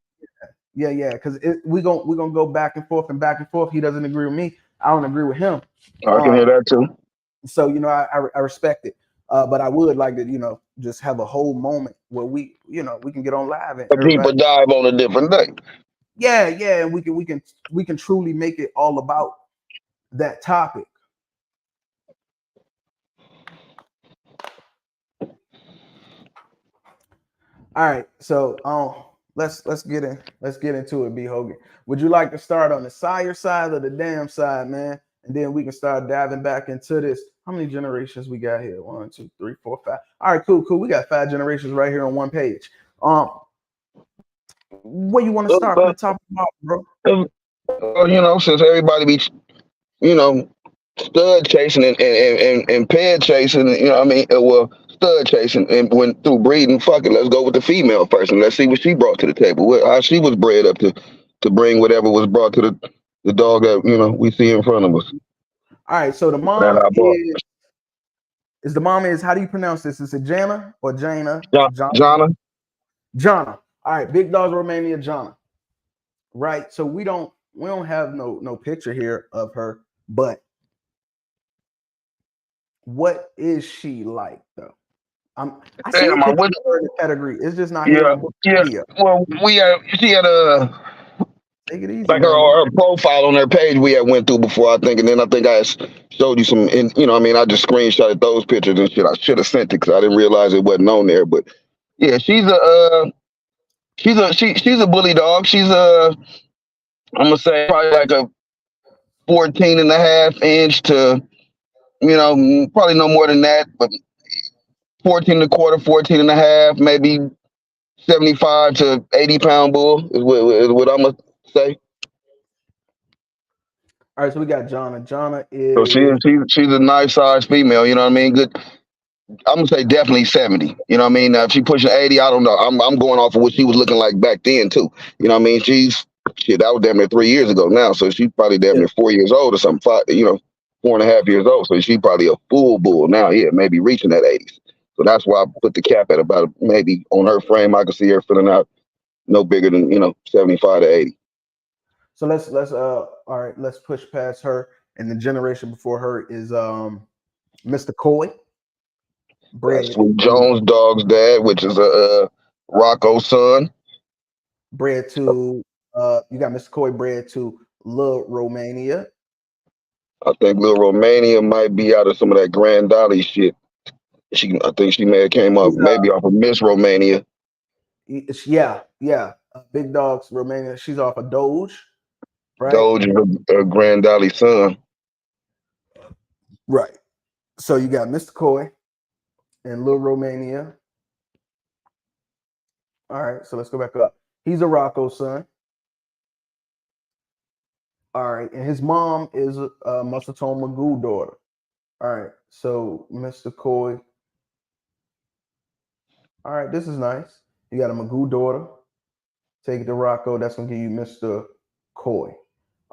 Yeah, because we gonna go back and forth and back and forth. He doesn't agree with me. I don't agree with him. I can hear that too. So I respect it. But I would like to just have a whole moment where we can get on live and A deeper everybody. dive on a different day. Yeah, and we can truly make it all about that topic. All right, so let's get into it, B Hogan. Would you like to start on the sire side or the damn side, man? And then we can start diving back into this. How many generations we got here? 1, 2, 3, 4, 5. All right, cool. We got 5 generations right here on one page. Where you want to start from the top of the bottom, bro? Since everybody be, you know, stud chasing and ped chasing, you know what I mean? Well, stud chasing and went through breeding. Fuck it, let's go with the female first and let's see what she brought to the table. How she was bred up to bring whatever was brought to the dog that we see in front of us. All right, so the mom is how do you pronounce this? Is it Jana or Jana? Jana. Jana. All right, big dogs Romania Jana. Right. So we don't have no picture here of her, but what is she like though? I see a picture of her in the pedigree. It's just not here on Wikipedia. Well, she had a take it easy, like man. her profile on her page we had went through before, I think, and then I think I showed you some. And I just screenshotted those pictures and shit. I should have sent it because I didn't realize it wasn't on there. But yeah, she's a bully dog. She's I'm gonna say probably like a 14 and a half inch to probably no more than that, but 14 and a quarter, 14 and a half, maybe 75 to 80-pound bull is what I'm gonna say. All right, so we got Jana. Jana So is she's a nice sized female. You know what I mean? Good. I'm gonna say definitely 70. You know what I mean? Now, if she pushing 80, I don't know. I'm going off of what she was looking like back then too. You know what I mean? That was damn near 3 years ago now. So she's probably damn near 4 years old or something. 4.5 years old. So she's probably a full bull now. Yeah, maybe reaching that 80s. So that's why I put the cap at about maybe on her frame. I can see her filling out no bigger than 75 to 80. So let's all right, let's push past her. And the generation before her is Mr. Coy, That's bred Sweet to Jones' dog's dad, which is a Rocco's son. bred to you got Mr. Coy bred to Lil Romania. I think Little Romania might be out of some of that Grand Dolly shit. I think she may have came up She's maybe off of Miss Romania. yeah. Big Dogs Romania. She's off of Doge, right? Doge is a Grand Dolly son. Right. So you got Mr. Coy and Lil Romania. All right, so let's go back up. He's a Rocco son. All right, and his mom is a Muscle Tone Magoo daughter. All right, so Mr. Coy. All right, this is nice. You got a Magoo daughter. Take it to Rocco. That's gonna give you Mr. Coy.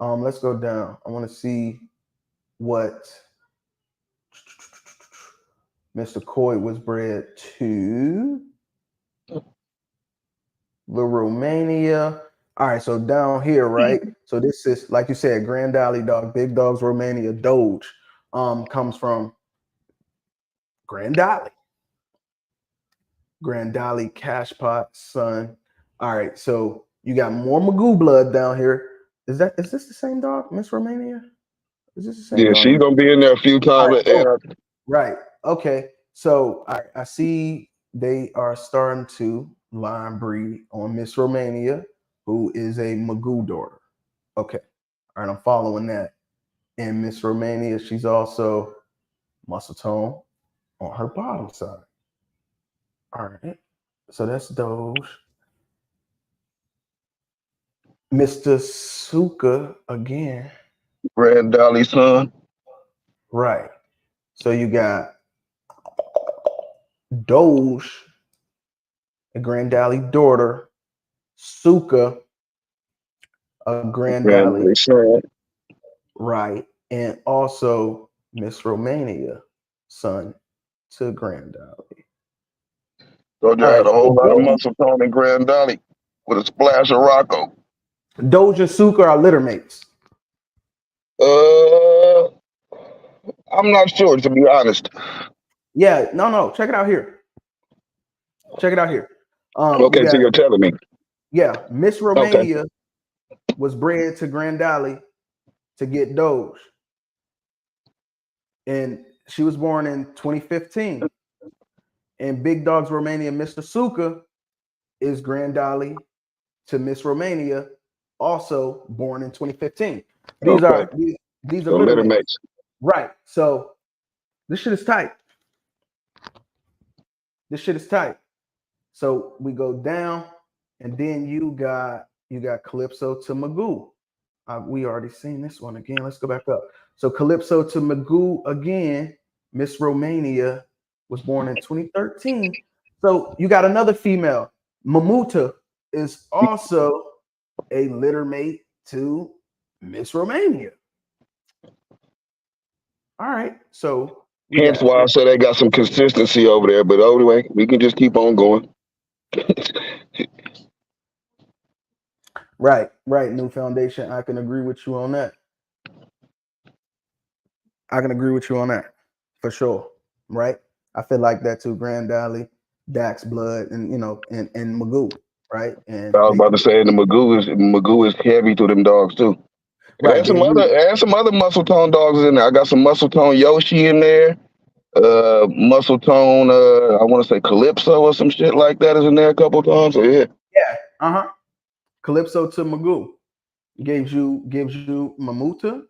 Let's go down. I want to see what Mr. Coy was bred to. Little Romania. All right, so down here, right? So this is like you said, Grand Dolly dog, Big Dogs Romania, Doge. Comes from Grand Dolly. Grand Dolly Cashpot son. All right, so you got more Magoo blood down here. Is this the same dog, Miss Romania? Is this the same Yeah, she's dog? gonna be in there a few All times. right, cool. Right. Okay. So I see they are starting to line breed on Miss Romania, who is a Magoo daughter. Okay. All right, I'm following that. And Miss Romania, she's also muscle tone on her bottom side. All right. So that's Doge. Mr. Suka again. Grand Dolly son. Right. So you got Doge, a Grand Dolly daughter, Suka, a Grand Grand Dolly, Dolly son. right, and also Miss Romania, son to Grand Dolly. Told you All I had right, a whole so lot of muscle tone in Grand Dolly with a splash of Rocco. Doge and Suka are litter mates. Uh, I'm not sure to be honest. Yeah, no, check it out here. Check it out here. You Okay, so got you're telling me. Miss Okay. Romania was bred to Grand Dolly to get Doge, and she was born in 2015. And Big Dogs Romania, Mr. Suka is Grand Dolly to Miss Romania, also born in 2015. These Okay. are these are So litter litter mates. mates. Right. So this shit is tight. This shit is tight. So we go down, and then you got Calypso to Magoo. We already seen this one again. Let's go back up. So Calypso to Magoo again. Miss Romania was born in 2013. So you got another female. Mamuta is also a litter mate to Miss Romania. All right. So we Hence got why I said they got some consistency over there. But anyway, we can just keep on going. right, new foundation. I can agree with you on that. I can agree with you on that for sure. Right. I feel like that too. Grand Dolly, Dax Blood, and and Magoo. Right. And I was they about to say the Magoo is heavy to them dogs too. right. They really And some other muscle tone dogs in there. I got some muscle tone Yoshi in there. Muscle tone. I want to say Calypso or some shit like that is in there a couple times. So yeah. yeah. Calypso to Magoo gives you Mamuta.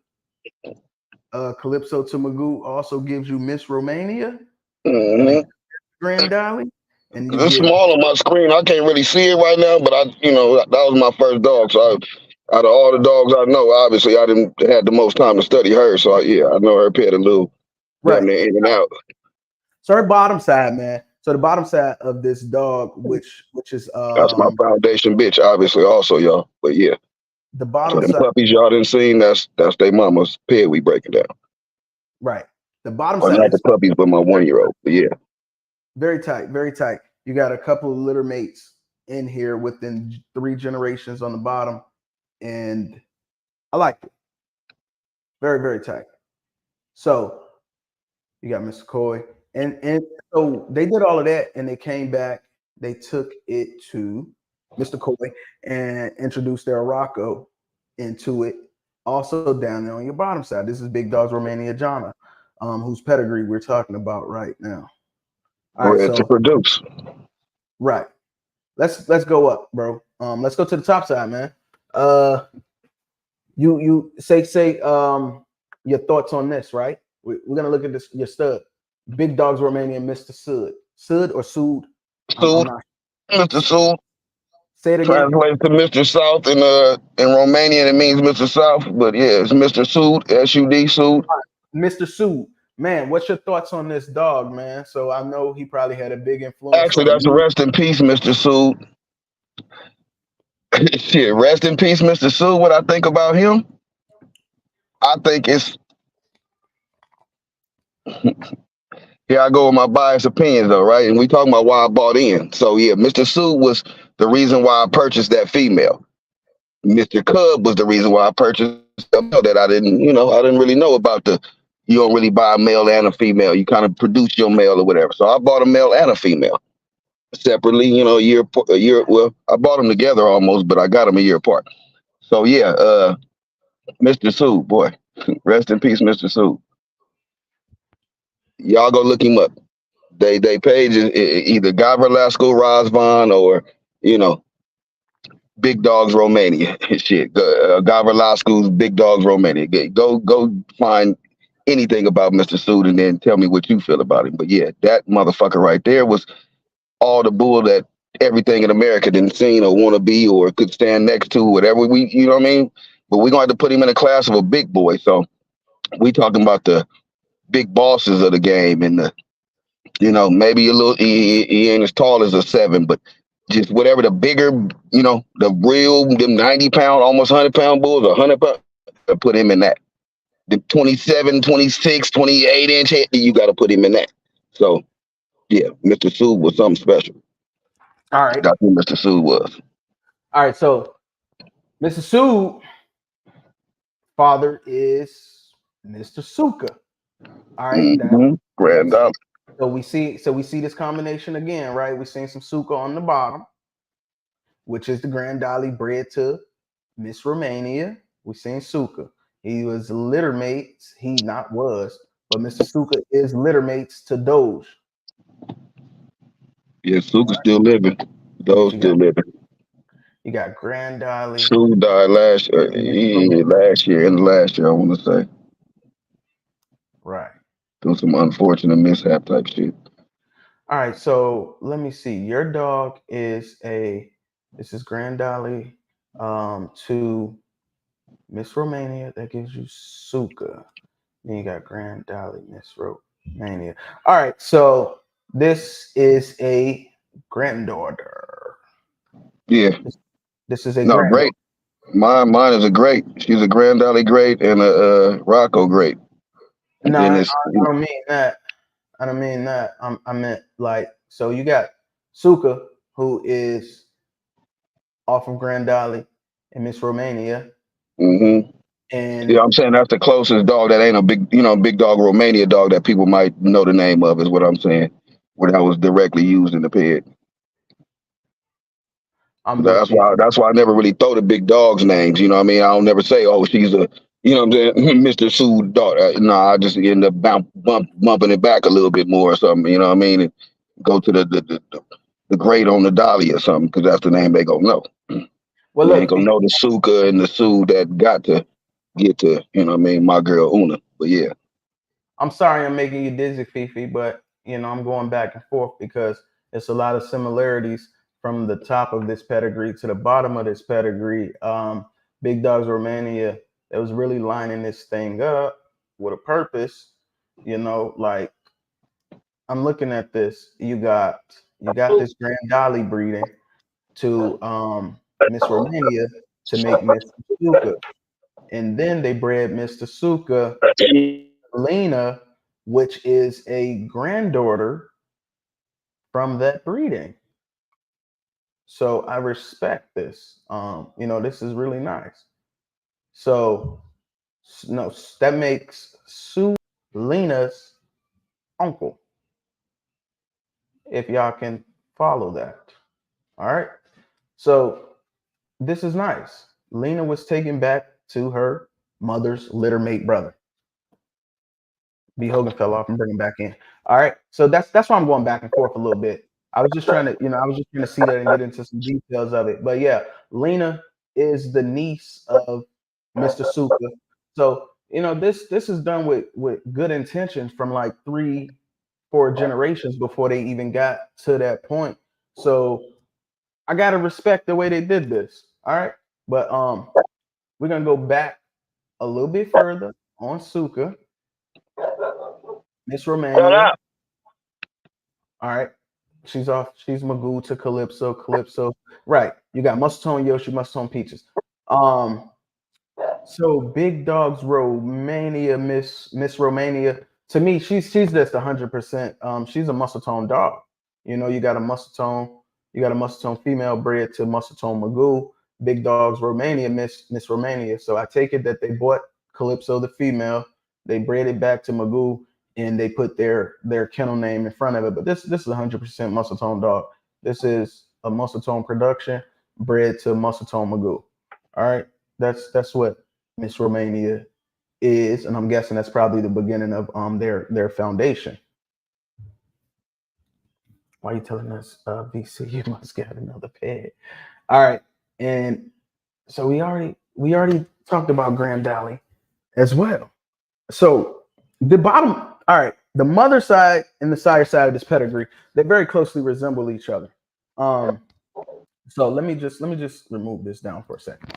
Calypso to Magoo also gives you Miss Romania and a Mm-hmm. Grand Dolly, and you It's get small on my screen. I can't really see it right now, but that was my first dog. So out of all the dogs I know, obviously I didn't had the most time to study her. So yeah, I know her pet a little damn right. near in and out. So her bottom side, man. So the bottom side of this dog, which is That's my foundation bitch, obviously also y'all. But yeah, the so bottom them side, puppies y'all didn't see, that's their mama's pet we breaking down. right? The bottom Or side not is the puppies, but my 1-year-old. But yeah. Very tight, very tight. You got a couple of litter mates in here within 3 generations on the bottom, and I like it. Very, very tight. So you got Mr. Coy, and so they did all of that, and they came back. They took it to Mr. Coy and introduced their Rocco into it. Also down there on your bottom side, this is Big Dog's Romania Jana, whose pedigree we're talking about right now. All right, Bred to so produce. right, let's go up, bro. Let's go to the top side, man. Uh, you say your thoughts on this, right? We're gonna look at this your stud, Big Dogs Romania, Mr. Sud or Sud. I'm Sood, not. Mr. Sood. Say it again. Translated to Mr. South in Romanian it means Mr. South, but yeah, it's Mr. Sood, S-U-D Sood. Mr. Sud. Man, what's your thoughts on this dog, man? So I know he probably had a big influence Actually, on that's a you. rest in peace, Mr. Sood. Shit, rest in peace, Mr. Sood. What I think about him, I think it's here I go with my biased opinions though, right? And we talking about why I bought in. So yeah, Mr. Sood was the reason why I purchased that female. Mr. Cub was the reason why I purchased a male that I didn't really know about the. You don't really buy a male and a female. You kind of produce your male or whatever. So I bought a male and a female separately. A year. Well, I bought them together almost, but I got them a year apart. So yeah, Mr. Sue, boy, rest in peace, Mr. Sue. Y'all go look him up. They page is either Guy Velasco, Razvan, or you know Big Dogs Romania. Shit, Guy Velasco's Big Dogs Romania. Go find anything about Mr. Sood and then tell me what you feel about him. But yeah, that motherfucker right there was all the bull that everything in America didn't seen or want to be or could stand next to, whatever you know what I mean? But we're going to have to put him in a class of a big boy. So we talking about the big bosses of the game and maybe a little, he ain't as tall as a 7, but just whatever the bigger, the real, them 90 pound, almost 100 pound bulls, 100 pound, put him in that. The 27, 26, 28 inch head, you got to put him in that. So yeah, Mr. Sue was something special. All right. That's what Mr. Sue was. All right. So Mr. Sud, father is Mr. Suka. All right. Grand That's Dollar. so we see this combination again, right? We're seeing some Suka on the bottom, which is the Grand Dali bred to Miss Romania. We're seeing Suka. He was litter mates. He not was, but Mr. Suka is litter mates to Doge. Yeah, Suka's still living. What Those you got? still living. You got Grand Dali. Sue died last year. Miss Romania. In the last year, I want to say. Right. Doing some unfortunate mishap type shit. All right. So let me see. Your dog is this is Grand Dali to Miss Romania. That gives you Suka. Then you got Grand Dali, Miss Romania. All right. So this is a granddaughter. Yeah. This is a No, granddaughter. great. Mine is a great. She's a Grand Dolly great and a Rocco great. And No, then I don't mean that. I don't mean that. I meant like so. You got Suka, who is off of Grand Dali and Miss Romania, mm-hmm. Yeah, and I'm saying that's the closest dog that ain't a big, big dog Romania dog that people might know the name of is what I'm saying. Where that was directly used in the ped. I'm with That's you. why I never really throw the big dogs names. You know what I mean? I don't never say, oh, she's a, what I'm saying, Mr. Sue daughter. No, I just end up bumping it back a little bit more or something. You know what I mean? And go to the great on the dolly or something because that's the name they gonna know. Well, They ain't look, gonna know the Suka and the Sue that got to get to, my girl Una. But yeah. I'm sorry I'm making you dizzy, Fifi, but I'm going back and forth because it's a lot of similarities from the top of this pedigree to the bottom of this pedigree. Big Dogs Romania, that was really lining this thing up with a purpose. Like I'm looking at this. You got this Grand Dolly breeding to Miss Romania to make Miss Suka. And then they bred Mr. Suka Lena, which is a granddaughter from that breeding. So I respect this. This is really nice. So no, that makes Sue Lena's uncle, if y'all can follow that. All right. So this is nice. Lena was taken back to her mother's littermate brother. B. Hogan fell off and bring him back in. All right. So that's why I'm going back and forth a little bit. I was just trying to, I was just trying to see that and get into some details of it. But yeah, Lena is the niece of Mr. Suka. So, this is done with good intentions from like 3-4 generations before they even got to that point. So I gotta respect the way they did this. All right. But we're gonna go back a little bit further on Suka, Miss Romania. All right. She's off. She's Magoo to Calypso. Calypso. Right. You got Muscle Tone Yoshi, Muscle Tone Peaches. So Big Dog's Romania, Miss Romania. To me, she's just 100%. She's a muscle tone dog. You got a muscle tone. You got a muscle tone female bred to muscle tone Magoo. Big Dog's Romania, Miss Romania. So I take it that they bought Calypso the female. They bred it back to Magoo, and they put their kennel name in front of it. But this is 100% muscle tone dog. This is a muscle tone production bred to muscle tone Magoo. All right, that's what Miss Romania is, and I'm guessing that's probably the beginning of their foundation. Why are you telling us, VC, you must get another pet? All right, and so we already talked about Grand Valley as well. So the bottom, all right, the mother side and the sire side of this pedigree, they very closely resemble each other. So let me just remove this down for a second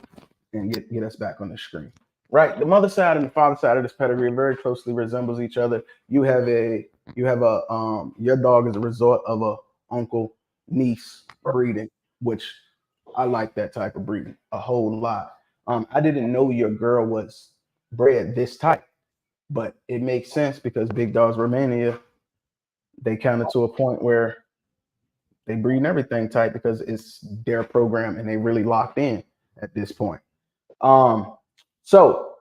and get us back on the screen. Right, the mother side and the father side of this pedigree very closely resembles each other. You have a your dog is a result of a uncle niece breeding, which I like that type of breeding a whole lot. I didn't know your girl was bred this type, but it makes sense because Big Dogs Romania, they kind of to a point where they breed everything type because it's their program and they really locked in at this point. So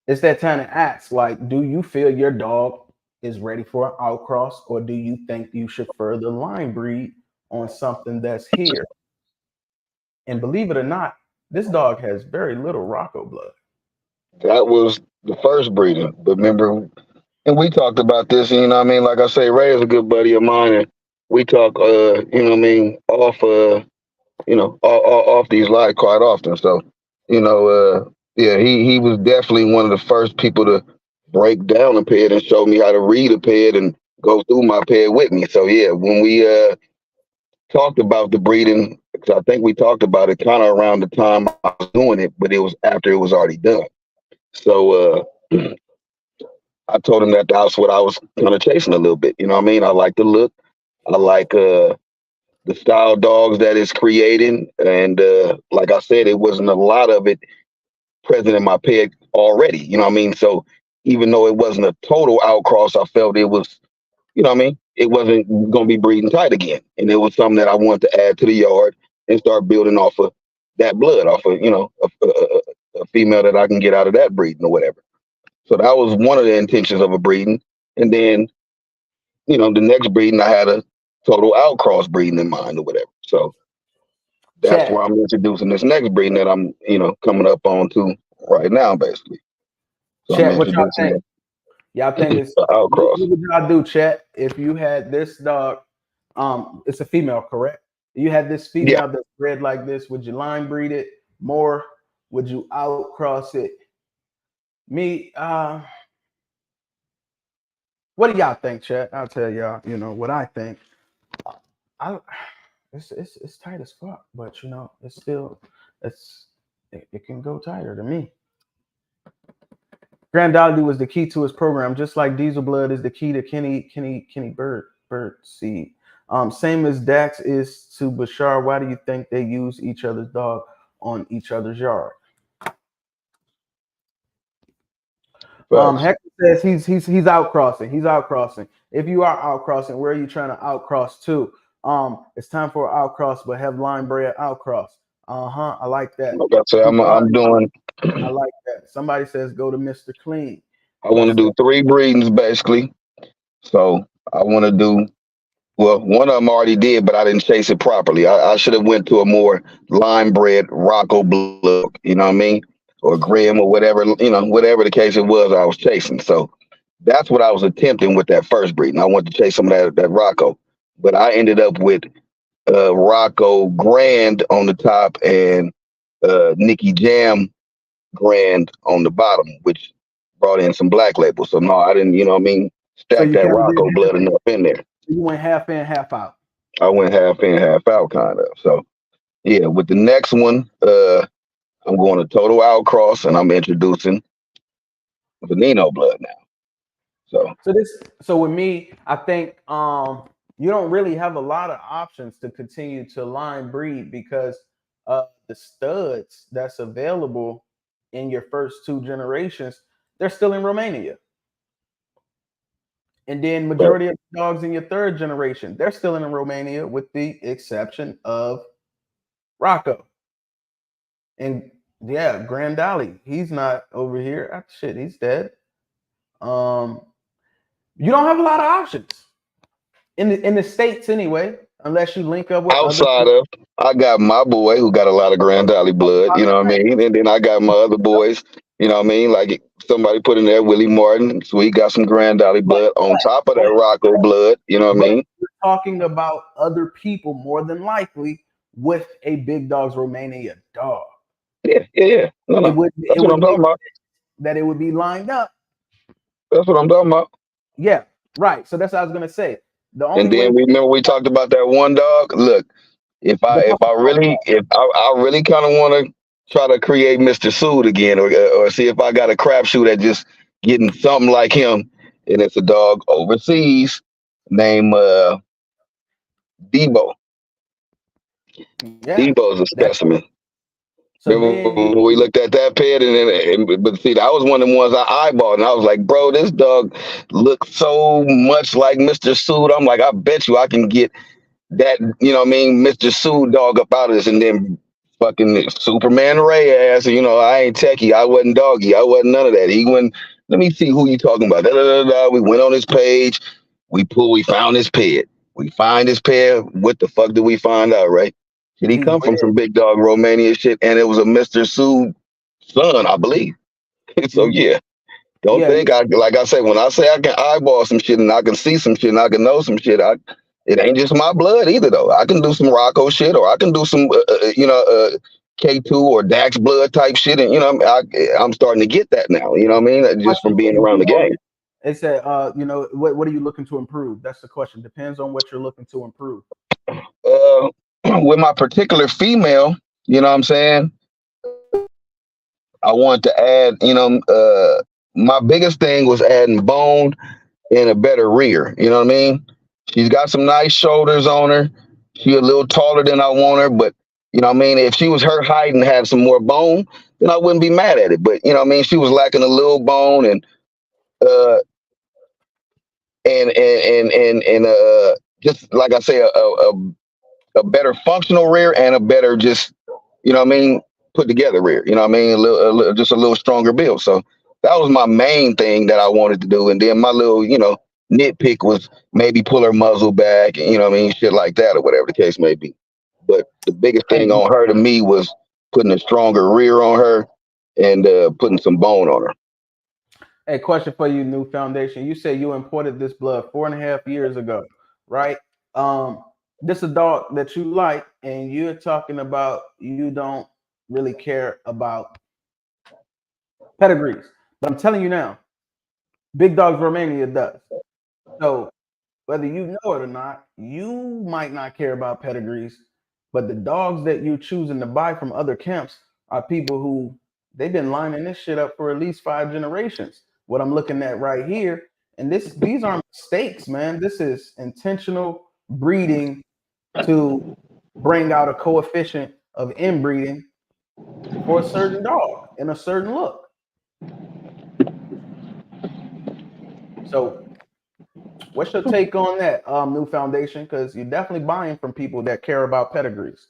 it's that time to ask, like, do you feel your dog is ready for an outcross, or do you think you should further line breed on something that's here? And believe it or not, this dog has very little Rocco blood. That was the first breeding. But remember, and we talked about this, you know what I mean? Like I say, Ray is a good buddy of mine, and we talk, you know what I mean, off these lives quite often. So, yeah, he was definitely one of the first people to break down a ped and show me how to read a ped and go through my ped with me. So yeah, when we talked about the breeding, because I think we talked about it kind of around the time I was doing it, but it was after it was already done. So I told him that that's what I was kind of chasing a little bit. You know what I mean? I like the look. I like the style dogs that it's creating. And like I said, it wasn't a lot of it present in my peg already. You know what I mean? So even though it wasn't a total outcross, I felt it was, you know what I mean? It wasn't going to be breeding tight again. And it was something that I wanted to add to the yard and start building off of that blood, off of, a female that I can get out of that breeding or whatever. So that was one of the intentions of a breeding. And then, the next breeding, I had a total outcross breeding in mind or whatever. So that's Chat, why I'm introducing this next breeding that I'm, coming up on to right now, basically. So I'm what y'all introducing think? Y'all think it's the outcross. what would y'all do, chat, if you had this dog? It's a female, correct? You had this Yeah. female that's bred like this. Would you line breed it more? Would you outcross it? Me, what do y'all think, chat? I'll tell y'all, what I think. I it's tight as fuck, but it's still it can go tighter to me. Granddaddy was the key to his program, just like Diesel Blood is the key to Kenny Bird Seed. Same as Dax is to Bashar. Why do you think they use each other's dog on each other's yard? Facts. Hector says he's outcrossing. He's outcrossing. If you are outcrossing, where are you trying to outcross to? It's time for outcross, but have line bred outcross. I like that. Like I said, I'm doing. I like that. Somebody says go to Mr. Clean. I want to Let's do go. 3 breedings basically. So I want to do. Well, one of them already did, but I didn't chase it properly. I should have went to a more line bred Rocco blood. You know what I mean? Or Graham or whatever. Whatever the case it was, I was chasing. So that's what I was attempting with that first breed. And I wanted to chase some of that Rocco, but I ended up with Rocco Grand on the top and Nicky Jam Grand on the bottom, which brought in some black labels. So no, I didn't. You know what I mean? So Stack you that kind of did Rocco blood enough in there. you went half in, half out. I went half in, half out, kind of. So yeah, with the next one, I'm going to total outcross, and I'm introducing Veneno blood now. So So with me, I think you don't really have a lot of options to continue to line breed because the studs that's available in your first two generations, they're still in Romania. And then but majority of the dogs in your third generation, they're still in Romania with the exception of Rocco. And yeah, Grandali, he's not over here. Ah, shit, he's dead. Um, you don't have a lot of options in the states anyway, unless you link up with other outside people. of, I got my boy who got a lot of Grand Valley blood. You know what I mean? And then I got my other boys. You know what I mean? Like somebody put in there Willie Martin, so he got some Grand Valley But blood on top of but that Rocco blood. You know what I but mean? we're talking about other people more than likely with a Big Dogs Romania dog. Yeah, yeah, yeah. No, It no, would that's it what would I'm make talking about. that it would be lined up. That's what I'm talking about. Yeah, right. So that's what I was gonna say. The And only way then remember we talked about that one dog. Look, if I the if I really if I really kind of want to try to create Mr. Sood again, or see if I got a crapshoot at just getting something like him, and it's a dog overseas named Debo. yeah. Debo's a That specimen. so Remember then when we looked at that pet, but see, that was one of the ones I eyeballed, and I was like, bro, this dog looks so much like Mr. Sood. I'm like, I bet you I can get that, you know what I mean, Mr. Sue dog up out of this, and then fucking Superman Ray ass, I ain't techie, I wasn't doggy, I wasn't none of that. He went, let me see who you talking about. Da, da, da, da. We went on his page, we found his pet. We find his pet. What the fuck did we find out, right? Did he he's come from weird. some big dog Romania shit? And it was a Mr. Sue son, I believe. So Mhm. yeah. Don't Yeah, think like I say, when I say I can eyeball some shit and I can see some shit and I can know some shit, it ain't just my blood either though. I can do some Rocco shit or I can do some K2 or Dax blood type shit, and I'm starting to get that now. You know what I mean? Just question from for being you, around the game. Logan. It said, what are you looking to improve? That's the question. Depends on what you're looking to improve. Uh, with my particular female, you know what I'm saying? I want to add, my biggest thing was adding bone and a better rear. You know what I mean? She's got some nice shoulders on her. She a little taller than I want her, but you know what I mean? If she was her height and had some more bone, then I wouldn't be mad at it. But you know what I mean? She was lacking a little bone uh and just like I say, a better functional rear and a better just, you know what I mean, put together rear. You know what I mean? Just a little stronger build. So that was my main thing that I wanted to do. And then my little, nitpick was maybe pull her muzzle back, and you know what I mean, shit like that or whatever the case may be. But the biggest Hey, thing on her to me was putting a stronger rear on her and putting some bone on her. hey, question for you, New Foundation. You said you imported this blood 4.5 years ago, right? Um, this a dog that you like, and you're talking about you don't really care about pedigrees. But I'm telling you now, Big Dogs Romania does. So whether you know it or not, you might not care about pedigrees, but the dogs that you're choosing to buy from other camps are people who they've been lining this shit up for at least 5 generations. What I'm looking at right here, and these aren't mistakes, man. This is intentional breeding to bring out a coefficient of inbreeding for a certain dog in a certain look. So, what's your take on that new foundation? Because you're definitely buying from people that care about pedigrees.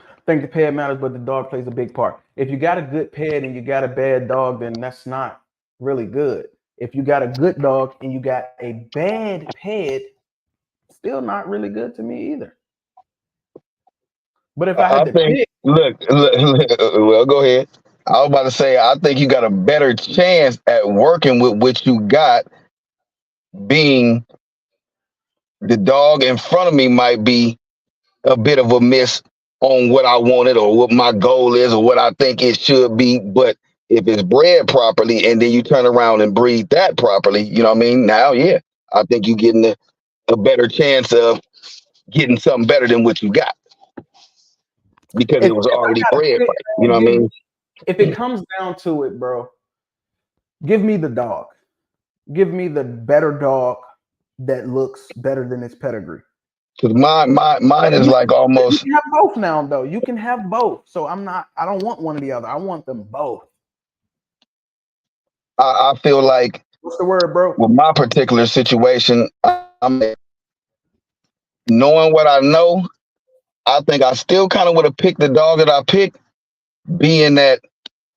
I think the ped matters, but the dog plays a big part. If you got a good ped and you got a bad dog, then that's not really good. If you got a good dog and you got a bad ped, still not really good to me either. But if I I had to think. pick, Look, well, go ahead. I was about to say, I think you got a better chance at working with what you got, being the dog in front of me might be a bit of a miss on what I wanted or what my goal is or what I think it should be. But if it's bred properly and then you turn around and breed that properly, you know what I mean? Now, yeah, I think you're getting a better chance of getting something better than what you got because it was if I already got to bred pick, right. You know man, what I mean? if it comes down to it, bro, give me the dog. Give me the better dog that looks better than its pedigree. Because mine But is like you almost. can have both now, though. You can have both. So I don't want one or the other. I want them both. I feel like What's the word, bro? with my particular situation, I'm knowing what I know. I think I still kind of would have picked the dog that I picked, being that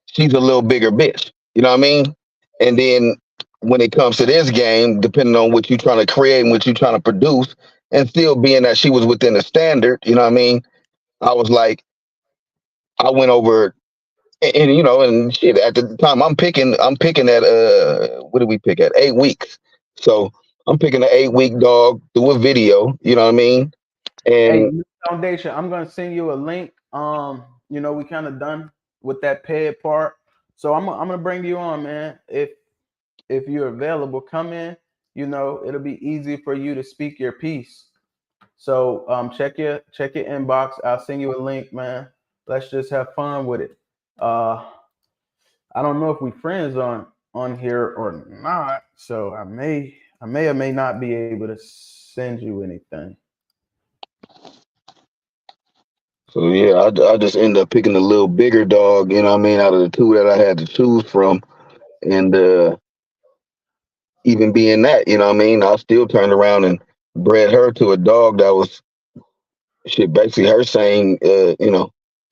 she's a little bigger bitch. You know what I mean? And then when it comes to this game, depending on what you're trying to create and what you're trying to produce, and still being that she was within the standard, you know what I mean? I was like, I went over and you know, and shit. At the time, I'm picking at what did we pick at 8 weeks? So I'm picking an 8 week dog through a video. You know what I mean? Hey, And new foundation. I'm gonna send you a link. We kind of done with that ped part. So I'm gonna bring you on, man. If you're available, come in. It'll be easy for you to speak your piece. So check your inbox. I'll send you a link, man. Let's just have fun with it. Uh I don't know if we friends on here or not. So I may or may not be able to send you anything. so yeah, I just ended up picking a little bigger dog. You know what I mean? Out of the two that I had to choose from, and even being that, you know what I mean, I still turned around and bred her to a dog that was shit basically her same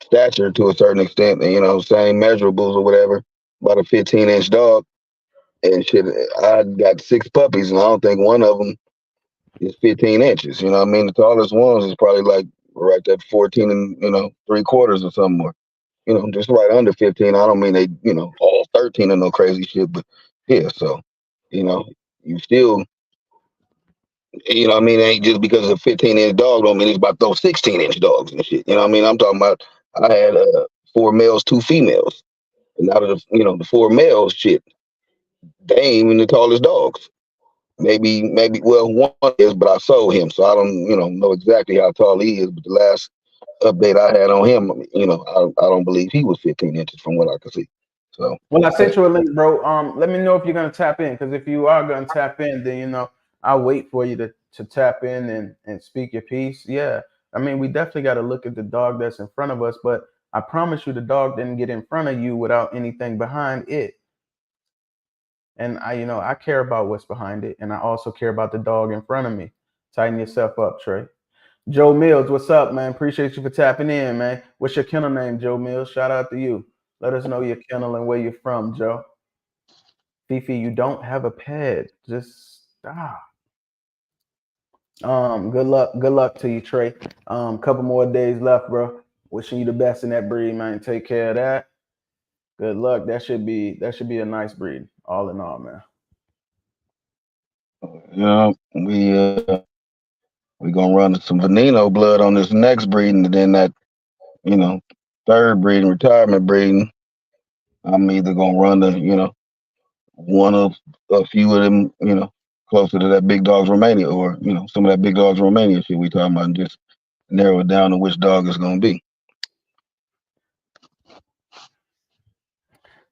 stature to a certain extent, and same measurables or whatever, about a 15-inch dog. And shit, I got 6 puppies, and I don't think one of them is 15 inches. You know what I mean? The tallest ones is probably like right at 14 and 3/4 or something more. Just right under 15. I don't mean they all 13 or no crazy shit, but yeah. So you know, you still what I mean, it ain't just because it's a 15-inch dog don't mean it's about those 16-inch dogs and shit. You know what I mean? I'm talking about I had 4 males, 2 females, and out of the 4 males, shit, they ain't even the tallest dogs. Maybe well one is, but I sold him, so I don't know exactly how tall he is. But the last update I had on him, I don't believe he was 15 inches from what I could see. So Well, I sent you a link, bro. Let me know if you're gonna tap in, because if you are gonna tap in, then I'll wait for you to tap in and speak your piece. Yeah, I mean, we definitely got to look at the dog that's in front of us, but I promise you, the dog didn't get in front of you without anything behind it. And I care about what's behind it, and I also care about the dog in front of me. Tighten yourself up, Trey. Joe Mills, what's up, man? Appreciate you for tapping in, man. What's your kennel name, Joe Mills? Shout out to you. Let us know your kennel and where you're from, Joe. Fifi, you don't have a pet. Just stop. Good luck to you, Trey. Couple more days left, bro. Wishing you the best in that breed, man. Take care of that. Good luck. That should be a nice breed, all in all, man. we gonna run some Veneno blood on this next breeding, and then that you know third breeding, retirement breeding. I'm either gonna run one of a few of them, closer to that big dogs Romania, or some of that big dogs Romania shit we talking about, and just narrow it down to which dog it's gonna be.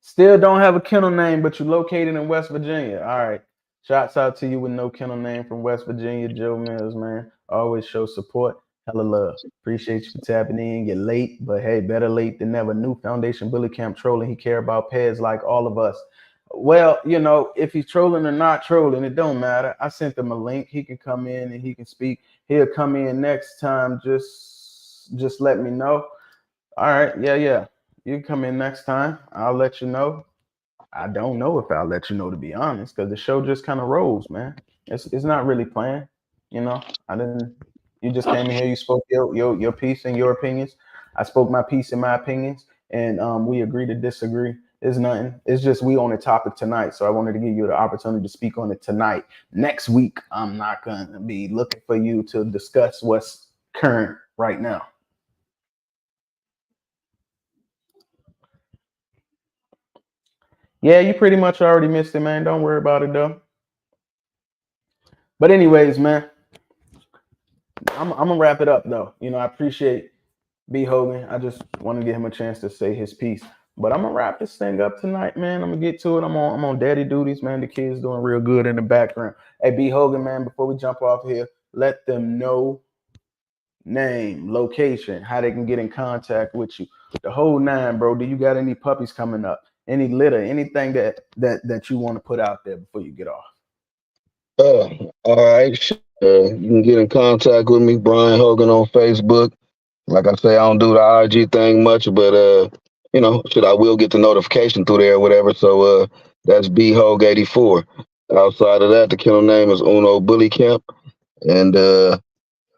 Still don't have a kennel name, but you're located in West Virginia. All right. Shouts out to you with no kennel name from West Virginia, Joe Mills, man. Always show support. Hella love. Appreciate you for tapping in. You're late, but hey, better late than never. New Foundation Bully Camp trolling. He care about Peds like all of us. Well, if he's trolling or not trolling, it don't matter. I sent him a link. He can come in and he can speak. He'll come in next time. Just let me know. All right, yeah. You can come in next time. I'll let you know. I don't know if I'll let you know, to be honest, because the show just kind of rolls, man. It's not really planned, you know. I didn't. You just came in here. You spoke your piece and your opinions. I spoke my piece and my opinions, and we agree to disagree. It's nothing. It's just we on the topic tonight, so I wanted to give you the opportunity to speak on it tonight. Next week, I'm not gonna be looking for you to discuss what's current right now. Yeah, you pretty much already missed it, man. Don't worry about it though. But anyways, man, I'm gonna wrap it up though. I appreciate B Hogan. I just want to give him a chance to say his piece. But I'm gonna wrap this thing up tonight, man. I'm gonna get to it. I'm on daddy duties, man. The kids doing real good in the background. Hey, B Hogan, man. Before we jump off here, let them know name, location, how they can get in contact with you. The whole nine, bro. Do you got any puppies coming up? Any litter? Anything that you want to put out there before you get off? All right. You can get in contact with me, Brian Hogan, on Facebook. Like I say, I don't do the IG thing much, but I will get the notification through there or whatever. So that's bhog84. Outside of that, the kennel name is Uno Bully Camp, and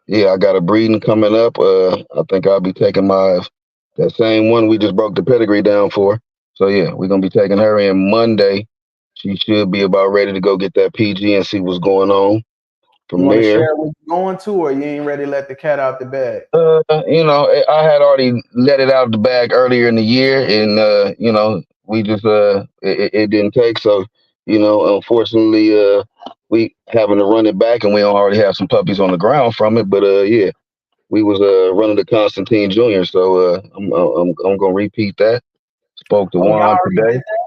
yeah, I got a breeding coming up. I think I'll be taking that same one we just broke the pedigree down for. So yeah, we're gonna be taking her in Monday. She should be about ready to go get that PG and see what's going on You from want to there. share what you're going to, or you ain't ready to let the cat out the bag? I had already let it out of the bag earlier in the year, and we just it didn't take. So, unfortunately, we having to run it back, and we already have some puppies on the ground from it. But yeah, we was running the Constantine Junior. So I'm gonna repeat that. Spoke to Oh, y'all Juan already today. did that?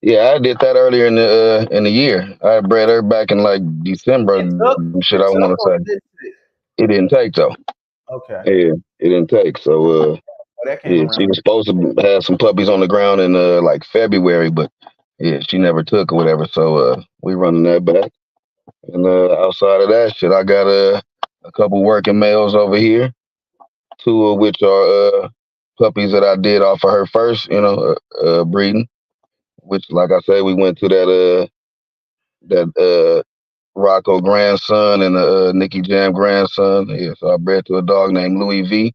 Yeah, I did that earlier in the year. I bred her back in like December. It took. Shit, It I took, want to or say it didn't take? it didn't take though. Okay. Yeah, it didn't take. So Well, that came yeah, around. she was supposed to have some puppies on the ground in like February, but yeah, she never took or whatever. So we running that back. And outside of that shit, I got a couple working males over here, two of which are puppies that I did off of her first, breeding. Which, like I said, we went to that Rocco grandson and Nicky Jam grandson. Yeah, so I bred to a dog named Louis V.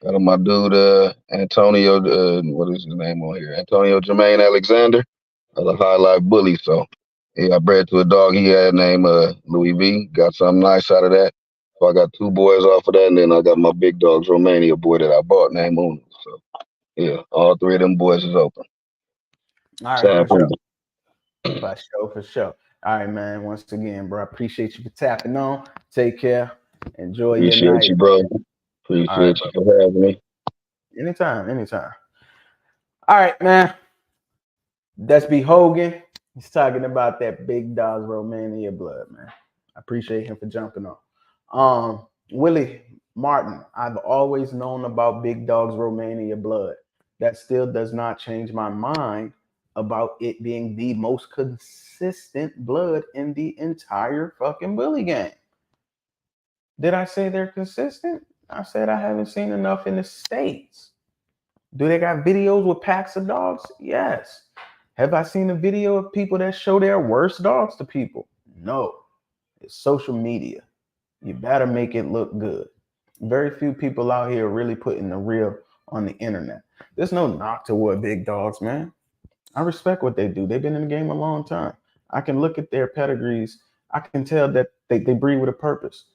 Got my dude Antonio. What is his name on here? Antonio Jermaine Alexander, the highlight bully. So yeah, I bred to a dog he had named Louis V. Got something nice out of that. So I got two boys off of that, and then I got my big dogs Romania boy that I bought named Uno. So yeah, all three of them boys is open. All right, Time for for sure. For sure. All right, man. Once again, bro, I appreciate you for tapping on. Take care. Enjoy your appreciate night. you, bro. All right, Appreciate bro. you for having me. Anytime. All right, man. That's B Hogan. He's talking about that big dog's Romania blood, man. I appreciate him for jumping on. Willie Martin, I've always known about big dog's Romania blood. That still does not change my mind about it being the most consistent blood in the entire fucking bully game. Did I say they're consistent? I said I haven't seen enough in the States. Do they got videos with packs of dogs? Yes. Have I seen a video of people that show their worst dogs to people? No. It's social media. You better make it look good. Very few people out here really putting the real on the internet. There's no knock toward big dogs, man. I respect what they do. They've been in the game a long time. I can look at their pedigrees. I can tell that they breed with a purpose.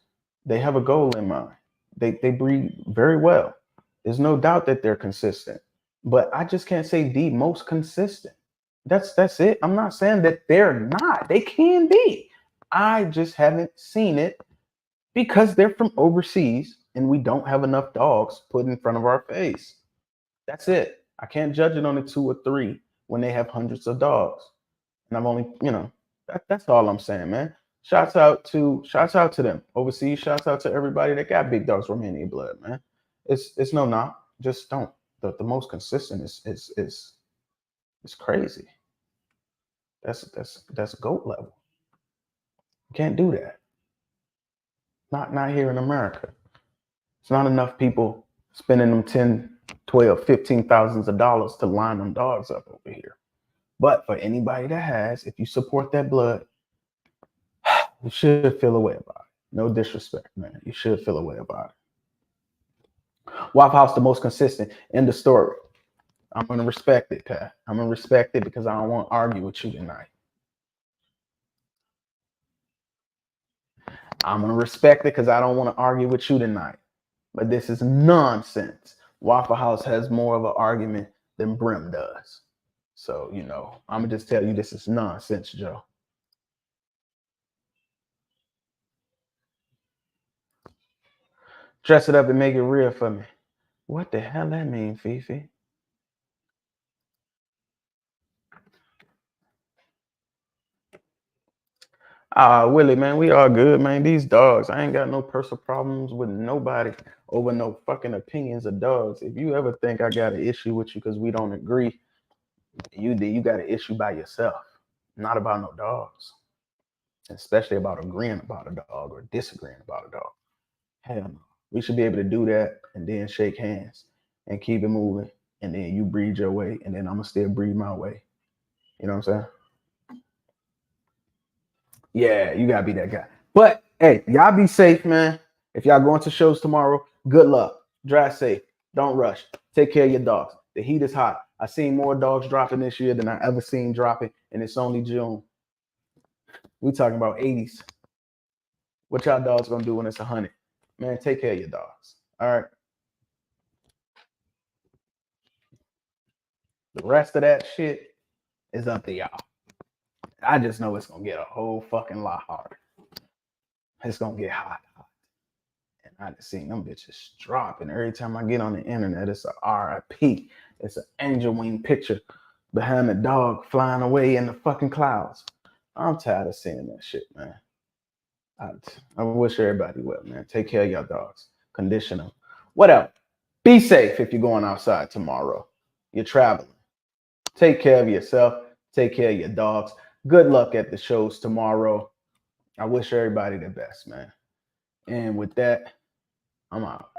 They have a goal in mind. They breed very well. There's no doubt that they're consistent. But I just can't say the most consistent. That's it. I'm not saying that they're not. They can be. I just haven't seen it because they're from overseas and we don't have enough dogs put in front of our face. That's it. I can't judge it on the two or three when they have hundreds of dogs. And I'm only, that's all I'm saying, man. Shouts out to them overseas. Shouts out to everybody that got big dogs Romanian blood, man. It's no knock. Just don't. The most consistent is crazy. That's GOAT level. You can't do that. Not here in America. It's not enough people spending them 10, 12, 15 thousands of dollars to line them dogs up over here. But for anybody that has, if you support that blood, you should feel a way about it. No disrespect, man. You should feel a way about it. Waffle House the most consistent. End of story. I'm gonna respect it, Pat. I'm gonna respect it because I don't want to argue with you tonight. I'm gonna respect it because I don't want to argue with you tonight. But this is nonsense. Waffle House has more of an argument than Brim does. So, I'm gonna just tell you this is nonsense, Joe. Dress it up and make it real for me. What the hell that mean, Fifi? Willie, man, we all good, man. These dogs, I ain't got no personal problems with nobody over no fucking opinions of dogs. If you ever think I got an issue with you because we don't agree, you got an issue by yourself, not about no dogs, especially about agreeing about a dog or disagreeing about a dog. Hell no. We should be able to do that and then shake hands and keep it moving. And then you breathe your way, and then I'm gonna still breathe my way. You know what I'm saying? Yeah, you gotta be that guy. But hey, y'all be safe, man. If y'all going to shows tomorrow, good luck. Drive safe. Don't rush. Take care of your dogs. The heat is hot. I seen more dogs dropping this year than I ever seen dropping, and it's only June. We talking about 80s. What y'all dogs gonna do when it's 100? Man, take care of your dogs. All right. The rest of that shit is up to y'all. I just know it's gonna get a whole fucking lot harder. It's gonna get hot. And I just seen them bitches dropping. Every time I get on the internet, it's a RIP. It's an angel wing picture behind the dog flying away in the fucking clouds. I'm tired of seeing that shit, man. I wish everybody well, man. Take care of your dogs. Condition them. Whatever. Be safe if you're going outside tomorrow. You're traveling. Take care of yourself. Take care of your dogs. Good luck at the shows tomorrow. I wish everybody the best, man. And with that, I'm out.